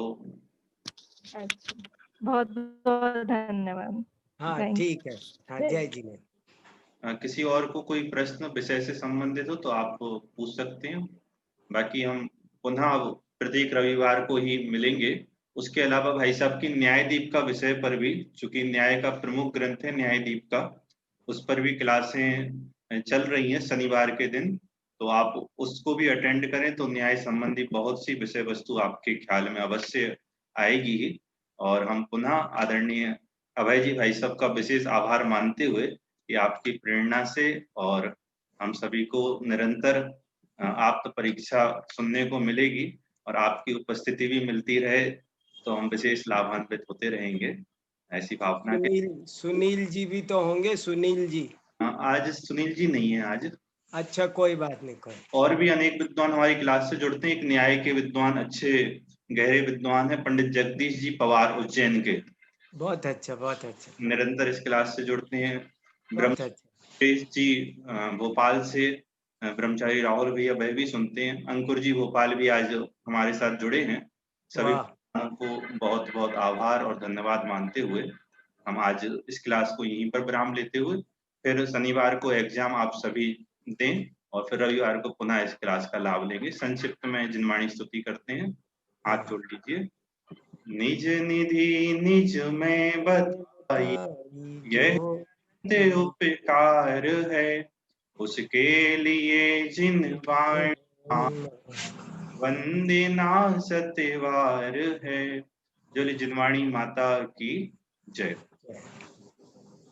अच्छा, बहुत बहुत धन्यवाद। हाँ ठीक है। हाँ, जय जी ने। किसी और को कोई प्रश्न विषय से संबंधित हो तो आप पूछ सकते हैं। बाकी हम पुनः प्रत्येक रविवार को ही मिलेंगे। उसके अलावा भाई साहब की न्यायदीप का विषय पर भी, चूंकि न्याय का प्रमुख ग्रंथ है न्यायदीप का, उस पर भी क्लासें चल रही हैं शनिवार के दिन, तो आप उसको भी अटेंड करें तो न्याय संबंधी बहुत सी विषय वस्तु आपके ख्याल में अवश्य आएगी ही। और हम पुनः आदरणीय अभय जी भाई साहब का विशेष आभार मानते हुए कि आपकी प्रेरणा से और हम सभी को निरंतर आप्त परीक्षा सुनने को मिलेगी और आपकी उपस्थिति भी मिलती रहे तो हम विशेष लाभान्वित होते रहेंगे, ऐसी भावना के। सुनील जी भी तो होंगे, सुनील जी। आज सुनील जी नहीं है आज। अच्छा, कोई बात नहीं, कोई। और भी अनेक विद्वान हमारी क्लास से जुड़ते हैं। एक न्याय के विद्वान, अच्छे गहरे विद्वान है, पंडित जगदीश जी पवार उज्जैन के। बहुत अच्छा, बहुत अच्छा। निरंतर इस क्लास से जुड़ते हैं। ब्रह्मचारी जी भोपाल से, ब्रह्मचारी राहुल भैया वह भी सुनते हैं। अंकुर जी भोपाल भी आज हमारे साथ जुड़े हैं। सभी को बहुत बहुत आभार और धन्यवाद मानते हुए हम आज इस क्लास को यहीं पर विराम लेते हुए फिर शनिवार को एग्जाम आप सभी दें और फिर रविवार को पुनः इस क्लास का लाभ लेंगे। संक्षिप्त में जिनवाणी स्तुति करते हैं, हाथ जोड़ लीजिए। निज निधि निज में बताई, यह उपकार है, उसके लिए जिनवाणी वंदना सत्यवार है। जो जिनवाणी माता की जय।